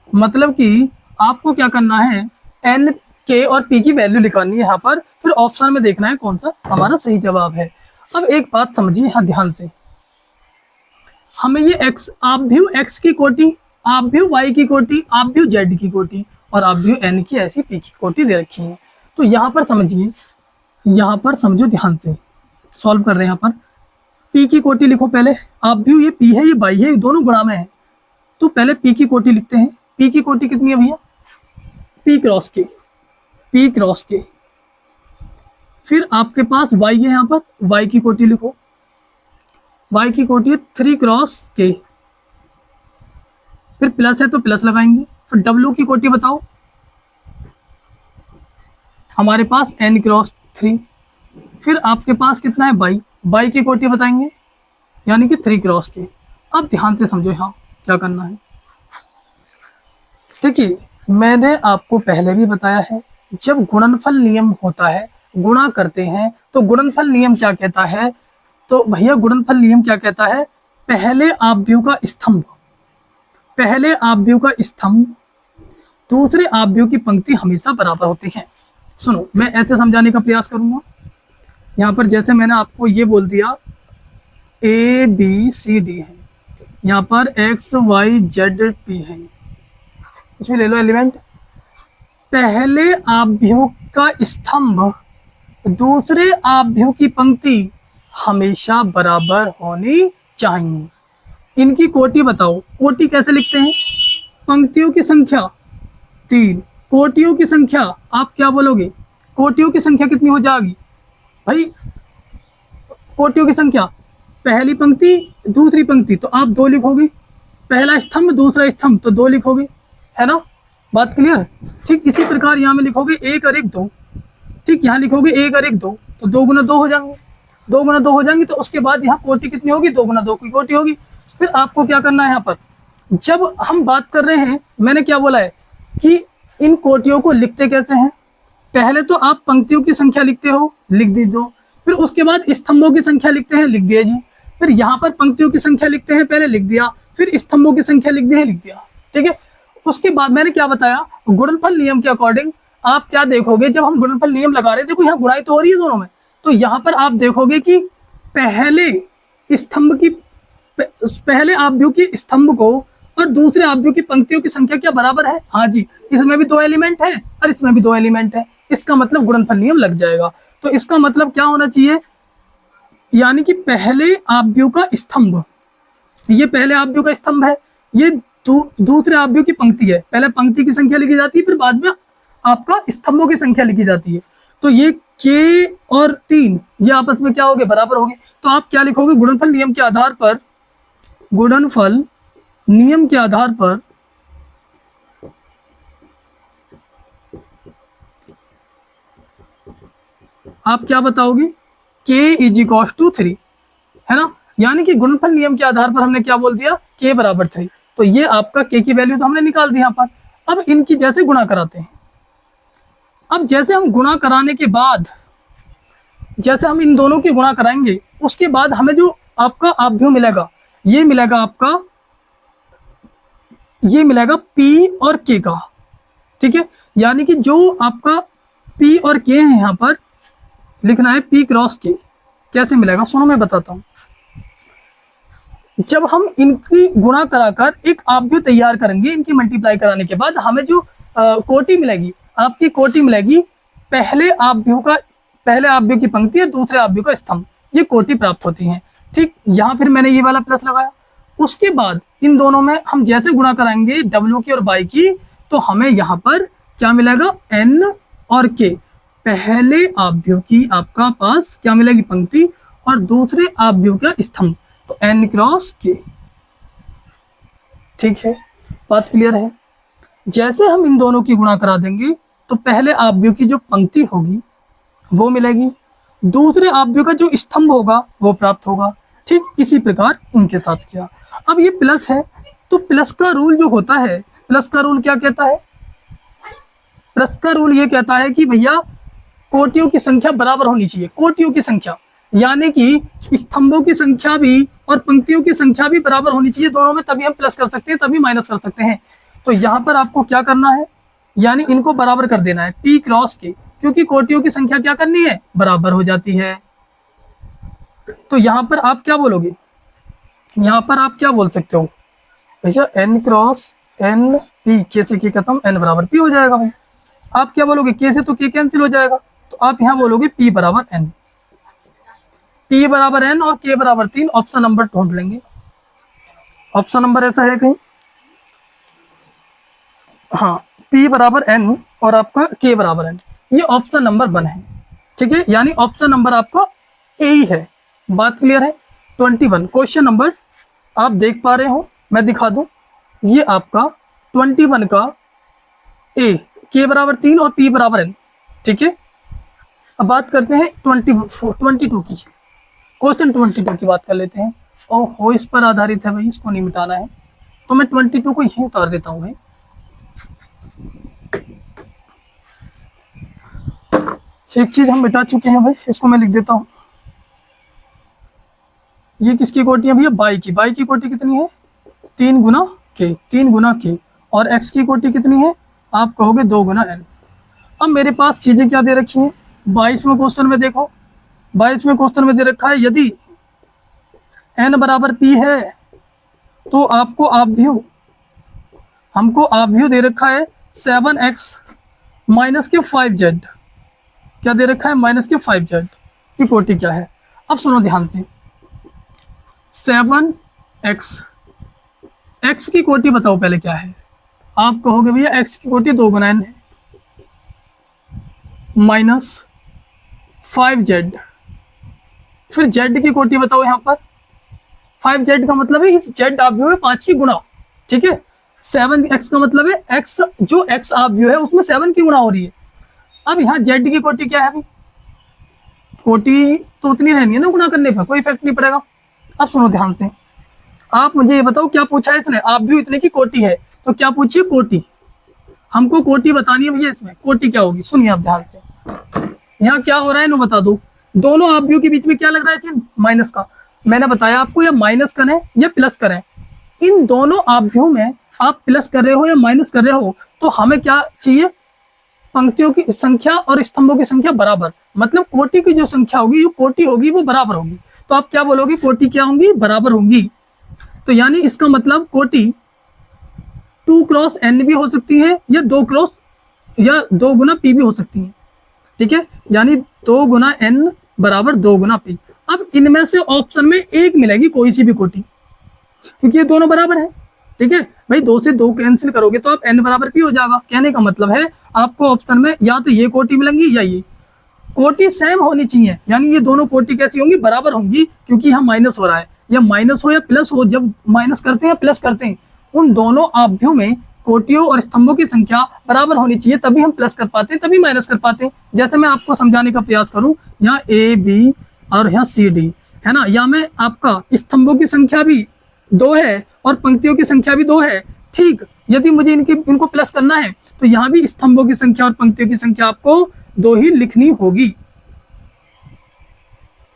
मतलब कि आपको क्या करना है? n, k और p की वैल्यू लिखवानी है यहाँ पर, फिर ऑप्शन में देखना है कौन सा हमारा सही जवाब है। अब एक बात समझिए यहाँ ध्यान से, हमें ये x, आप भी x की कोटि, आप भी y की कोटि, आप भी z की कोटि और आप भी n की ऐसी p की कोटि दे रखी है। तो यहाँ पर समझिए, यहाँ पर समझो ध्यान से, सॉल्व कर रहे हैं। यहाँ पर p की कोटि लिखो पहले। आप भी ये p है, ये y है, दोनों गुणा में है। तो पहले p की कोटि लिखते हैं। p की कोटि कितनी है भैया? p cross k। p cross k। फिर आपके पास y है, यहाँ पर y की कोटि लिखो। y की कोटि है 3 क्रॉस k। फिर प्लस है तो प्लस लगाएंगे। फिर w की कोटि बताओ। हमारे पास n क्रॉस 3। फिर आपके पास कितना है? y की कोटि बताएंगे, यानी कि 3 क्रॉस k। अब ध्यान से समझो यहाँ क्या करना है। देखिए मैंने आपको पहले भी बताया है, जब गुणनफल नियम होता है, गुणा करते हैं, तो गुणनफल नियम क्या कहता है? तो भैया गुणनफल नियम क्या कहता है? पहले आव्यूह का स्तंभ, पहले आव्यूह का स्तंभ दूसरे आव्यूह की पंक्ति हमेशा बराबर होती है। सुनो मैं ऐसे समझाने का प्रयास करूंगा। यहाँ पर जैसे मैंने आपको ये बोल दिया a b c d है, यहाँ पर x y z p है, इसमें ले लो एलिमेंट। पहले आव्यूह का स्तंभ दूसरे आव्यूह की पंक्ति हमेशा बराबर होनी चाहिए। इनकी कोटि बताओ। कोटि कैसे लिखते हैं? पंक्तियों की संख्या 3, कोटियों की संख्या आप क्या बोलोगे? कोटियों की संख्या कितनी हो जाएगी भाई? कोटियों की संख्या पहली पंक्ति दूसरी पंक्ति तो आप 2 लिखोगे, पहला स्तंभ दूसरा स्तंभ तो 2 लिखोगे, है ना? बात क्लियर? ठीक इसी प्रकार यहाँ में लिखोगे 1 और 1 2। ठीक यहाँ लिखोगे 1 और 1 2 तो 2 गुना 2 हो जाएंगे, 2 गुना 2 हो जाएंगे। तो उसके बाद यहाँ कोटि कितनी होगी? 2 गुना 2 की कोटि होगी। फिर आपको क्या करना है यहाँ पर, जब हम बात कर रहे हैं, मैंने क्या बोला है कि इन कोटियों को लिखते कैसे हैं? पहले तो आप पंक्तियों की संख्या लिखते हो, लिख दीजिए। फिर उसके बाद स्तंभों की संख्या लिखते हैं, लिख दिया जी। फिर यहाँ पर पंक्तियों की संख्या लिखते हैं, पहले लिख दिया। फिर स्तंभों की संख्या लिख दी है, लिख दिया। ठीक है। उसके बाद मैंने क्या बताया, गुणनफल नियम के अकॉर्डिंग आप क्या देखोगे, जब हम गुणनफल नियम लगा रहे हैं, देखो यहाँ गुणाई तो हो रही है दोनों में, तो यहाँ पर आप देखोगे कि पहले स्तंभ की, पहले आव्यूह की स्तंभ को और दूसरे आव्यूह की पंक्तियों की संख्या क्या बराबर है? हाँ जी, इसमें भी 2 एलिमेंट है और इसमें भी 2 एलिमेंट है। इसका मतलब गुणनफल नियम लग जाएगा। तो इसका मतलब क्या होना चाहिए, यानी कि पहले आव्यूह का स्तंभ, ये पहले आव्यूह का स्तंभ है, ये दूसरे आव्यूह की पंक्ति है। पहले पंक्ति की संख्या लिखी जाती है, फिर बाद में आपका स्तंभों की संख्या लिखी जाती है। तो ये k और 3 ये आपस में क्या होंगे, बराबर होंगे। तो आप क्या लिखोगे, गुणनफल नियम के आधार पर, गुणनफल नियम के आधार पर आप क्या बताओगे, k इज इक्वल टू 3, है ना। यानी कि गुणनफल नियम के आधार पर हमने क्या बोल दिया, k बराबर 3। तो ये आपका k की वैल्यू तो हमने निकाल दी यहाँ पर। अब इनकी जैसे गुणा कराते हैं, अब जैसे हम गुणा कराने के बाद, जैसे हम इन दोनों की गुणा कराएंगे, उसके बाद हमें जो आपका आव्यूह मिलेगा, ये मिलेगा आपका, ये मिलेगा p और k का, ठीक है। यानी कि जो आपका p और k है, यहाँ पर लिखना है p क्रॉस k। कैसे मिलेगा सुनो मैं बताता हूँ। जब हम इनकी गुणा कराकर एक आव्यूह तैयार करेंगे, इनकी मल्टीप्लाई कराने के बाद हमें जो कोटि मिलेगी, आपकी कोटि मिलेगी पहले आव्यूह की पंक्ति और दूसरे आव्यूह का स्तंभ, ये कोटि प्राप्त होती हैं। ठीक, यहाँ फिर मैंने ये वाला प्लस लगाया। उसके बाद इन दोनों में हम जैसे गुणा कराएंगे w की और y की, तो हमें यहाँ पर क्या मिलेगा, n और k। पहले आव्यूह की आपका पास क्या मिलेगी, पंक्ति, और दूसरे आव्यूह का स्तंभ, तो n क्रॉस k। ठीक है, बात क्लियर है। जैसे हम इन दोनों की गुणा करा देंगे तो पहले आव्यूह की जो पंक्ति होगी वो मिलेगी, दूसरे आव्यूह का जो स्तंभ होगा वो प्राप्त होगा। ठीक, इसी प्रकार इनके साथ किया। अब ये प्लस है, तो प्लस का रूल जो होता है, प्लस का रूल क्या कहता है, प्लस का रूल ये कहता है कि भैया कोटियों की संख्या बराबर होनी चाहिए। कोटियों की संख्या यानी कि स्तंभों की संख्या भी और पंक्तियों की संख्या भी बराबर होनी चाहिए दोनों में, तभी हम प्लस कर सकते हैं, तभी माइनस कर सकते हैं। तो यहाँ पर आपको क्या करना है, यानी इनको बराबर कर देना है p क्रॉस k, क्योंकि कोटियों की संख्या क्या करनी है, बराबर हो जाती है। तो यहाँ पर आप क्या बोलोगे, यहाँ पर आप क्या बोल सकते हो भैया, n cross n p, k से k खत्म, n बराबर p हो जाएगा भाई। आप क्या बोलोगे, k से तो k कैंसिल हो जाएगा, तो आप यहाँ बोलोगे p बराबर n, p बराबर n और k बराबर 3। ऑप्शन नंबर ढूंढ लेंगे, ऑप्शन नंबर ऐसा है कहीं, हाँ, p बराबर n और आपका k बराबर n, ये ऑप्शन नंबर 1 है। ठीक है, यानी ऑप्शन नंबर आपका ए ही है। बात क्लियर है। 21 क्वेश्चन नंबर आप देख पा रहे हो, मैं दिखा दूं, ये आपका 21 का ए, k बराबर 3 और p बराबर n। ठीक है, अब बात करते हैं 22 की, क्वेश्चन 22 की बात कर लेते हैं। ओहो, इस पर आधारित है भाई, इसको नहीं मिटाना है, तो मैं 22 को यहीं उतार देता हूँ भाई। एक चीज हम मिटा चुके हैं भाई, इसको मैं लिख देता हूँ। ये किसकी कोटि है भैया, बाई की। बाई की कोटि कितनी है, 3 गुना k, 3 गुना k। और x की कोटि कितनी है, आप कहोगे 2 गुना n। अब मेरे पास चीजें क्या दे रखी हैं, 22वें क्वेश्चन में देखो, 22वें क्वेश्चन में दे रखा है यदि n बराबर p है तो आपको आव्यूह, हमको आव्यूह दे रखा है 7x माइनस के 5z। क्या दे रखा है, माइनस के 5z की कोटि क्या है। अब सुनो ध्यान से, 7x, x की कोटि बताओ पहले क्या है। आप कहोगे भैया x की कोटि 2 गुना n है, माइनस 5z, फिर z की कोटि बताओ। यहाँ पर 5z का मतलब है इस z आव्यूह में 5 की गुणा। ठीक है, 7x का मतलब है x, जो x आव्यूह है उसमें 7 की गुणा हो रही है। अब यहाँ z की कोटि क्या है अभी, कोटि तो उतनी रहनी है ना, गुणा करने पर कोई इफेक्ट नहीं पड़ेगा। अब सुनो ध्यान से, आप मुझे ये बताओ क्या पूछा है इसने, आव्यूह इतने की कोटि है, तो क्या पूछिए, कोटि। हमको कोटि बतानी है भैया, इसमें कोटि क्या होगी, सुनिए आप ध्यान से। यहाँ क्या हो रहा है, बता दो, दोनों आव्यूह के बीच में क्या लग रहा है चिन्ह, माइनस का। मैंने बताया आपको, या माइनस करें या प्लस करें, इन दोनों आव्यूह में आप प्लस कर रहे हो या माइनस कर रहे हो, तो हमें क्या चाहिए, पंक्तियों की संख्या और स्तंभों की संख्या बराबर। मतलब कोटि की जो संख्या होगी, जो कोटि होगी वो बराबर होगी। तो आप क्या बोलोगे, कोटि क्या होंगी, बराबर होंगी। तो यानी इसका मतलब कोटि 2 क्रॉस n भी हो सकती है, या 2 गुना p भी हो सकती है। ठीक है, यानी 2 गुना n बराबर 2 गुना p। अब इनमें से ऑप्शन में एक मिलेगी कोई सी भी कोटि, क्योंकि ये दोनों बराबर है। ठीक है भाई, 2 से 2 कैंसिल करोगे तो आप n बराबर p हो जाएगा। कहने का मतलब है आपको ऑप्शन में या तो ये कोटि मिलेंगी या ये कोटि सेम होनी चाहिए, यानी ये दोनों कोटि कैसी होंगी, बराबर होंगी, क्योंकि यहाँ माइनस हो रहा है, या माइनस हो या प्लस हो, जब माइनस करते हैं प्लस करते हैं, उन दोनों आव्यूहों में कोटियों और स्तंभों की संख्या बराबर होनी चाहिए, तभी हम प्लस कर पाते हैं, तभी माइनस कर पाते हैं। जैसे मैं आपको समझाने का प्रयास करूं, यहाँ ए बी और यहाँ सी डी है ना, या में आपका स्तंभों की संख्या भी 2 है और पंक्तियों की संख्या भी 2 है, ठीक। यदि मुझे इनको प्लस करना है तो यहाँ भी स्तंभों की संख्या और पंक्तियों की संख्या आपको 2 ही लिखनी होगी,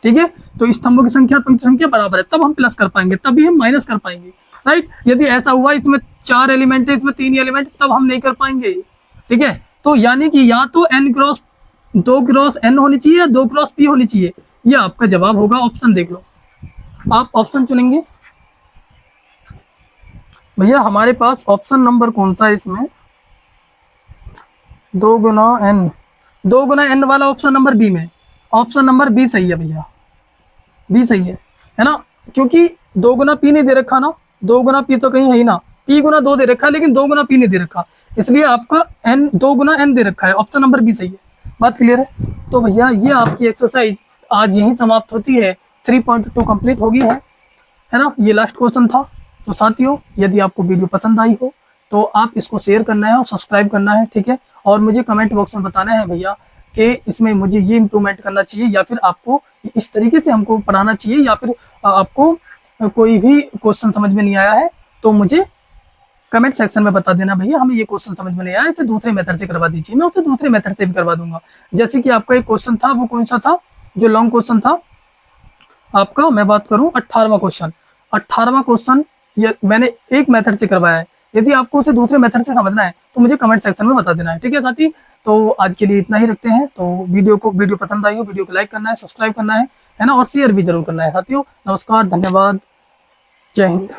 ठीक है। तो स्तंभों की संख्या और पंक्ति संख्या बराबर है, तब हम प्लस कर पाएंगे, तभी हम माइनस कर पाएंगे, राइट। यदि ऐसा हुआ इसमें 4 एलिमेंट है, इसमें 3 एलिमेंट, तब हम नहीं कर पाएंगे, ठीक है। तो यानी कि या तो n क्रॉस 2 क्रॉस n होनी चाहिए या 2 क्रॉस p होनी चाहिए, ये आपका जवाब होगा। ऑप्शन देख लो, आप ऑप्शन चुनेंगे भैया। हमारे पास ऑप्शन नंबर कौन सा है इसमें, 2 गुना n वाला ऑप्शन नंबर बी में, ऑप्शन नंबर बी सही है भैया, बी सही है ना, क्योंकि 2 गुना पी नहीं दे रखा ना, 2 गुना पी तो कहीं है ही ना, पी गुना 2 दे रखा है, लेकिन 2 गुना पी नहीं दे रखा, इसलिए आपका n 2 गुना n दे रखा है, ऑप्शन नंबर बी सही है। बात क्लियर है। तो भैया ये आपकी एक्सरसाइज आज यहीं समाप्त होती है, 3.2 कंप्लीट हो गई है ना, ये लास्ट क्वेश्चन था। तो साथियों, यदि आपको वीडियो पसंद आई हो तो आप इसको शेयर करना है और सब्सक्राइब करना है, ठीक है। और मुझे कमेंट बॉक्स में बताना है भैया कि इसमें मुझे ये इम्प्रूवमेंट करना चाहिए, या फिर आपको इस तरीके से हमको पढ़ाना चाहिए, या फिर आपको कोई भी क्वेश्चन समझ में नहीं आया है तो मुझे कमेंट सेक्शन में बता देना, भैया हमें ये क्वेश्चन समझ में नहीं आया, इसे दूसरे मेथड से करवा दीजिए, मैं उसे दूसरे मेथड से भी करवा दूंगा। जैसे कि आपका एक क्वेश्चन था, वो कौन सा था, जो लॉन्ग क्वेश्चन था आपका, मैं बात करूं 18वां क्वेश्चन, 18वां क्वेश्चन ये मैंने एक मेथड से करवाया है। यदि आपको उसे दूसरे मेथड से समझना है तो मुझे कमेंट सेक्शन में बता देना है, ठीक है साथी। तो आज के लिए इतना ही रखते हैं। तो वीडियो पसंद आई हो, वीडियो को लाइक करना है, सब्सक्राइब करना है ना, और शेयर भी जरूर करना है साथियों। नमस्कार, धन्यवाद, जय हिंद।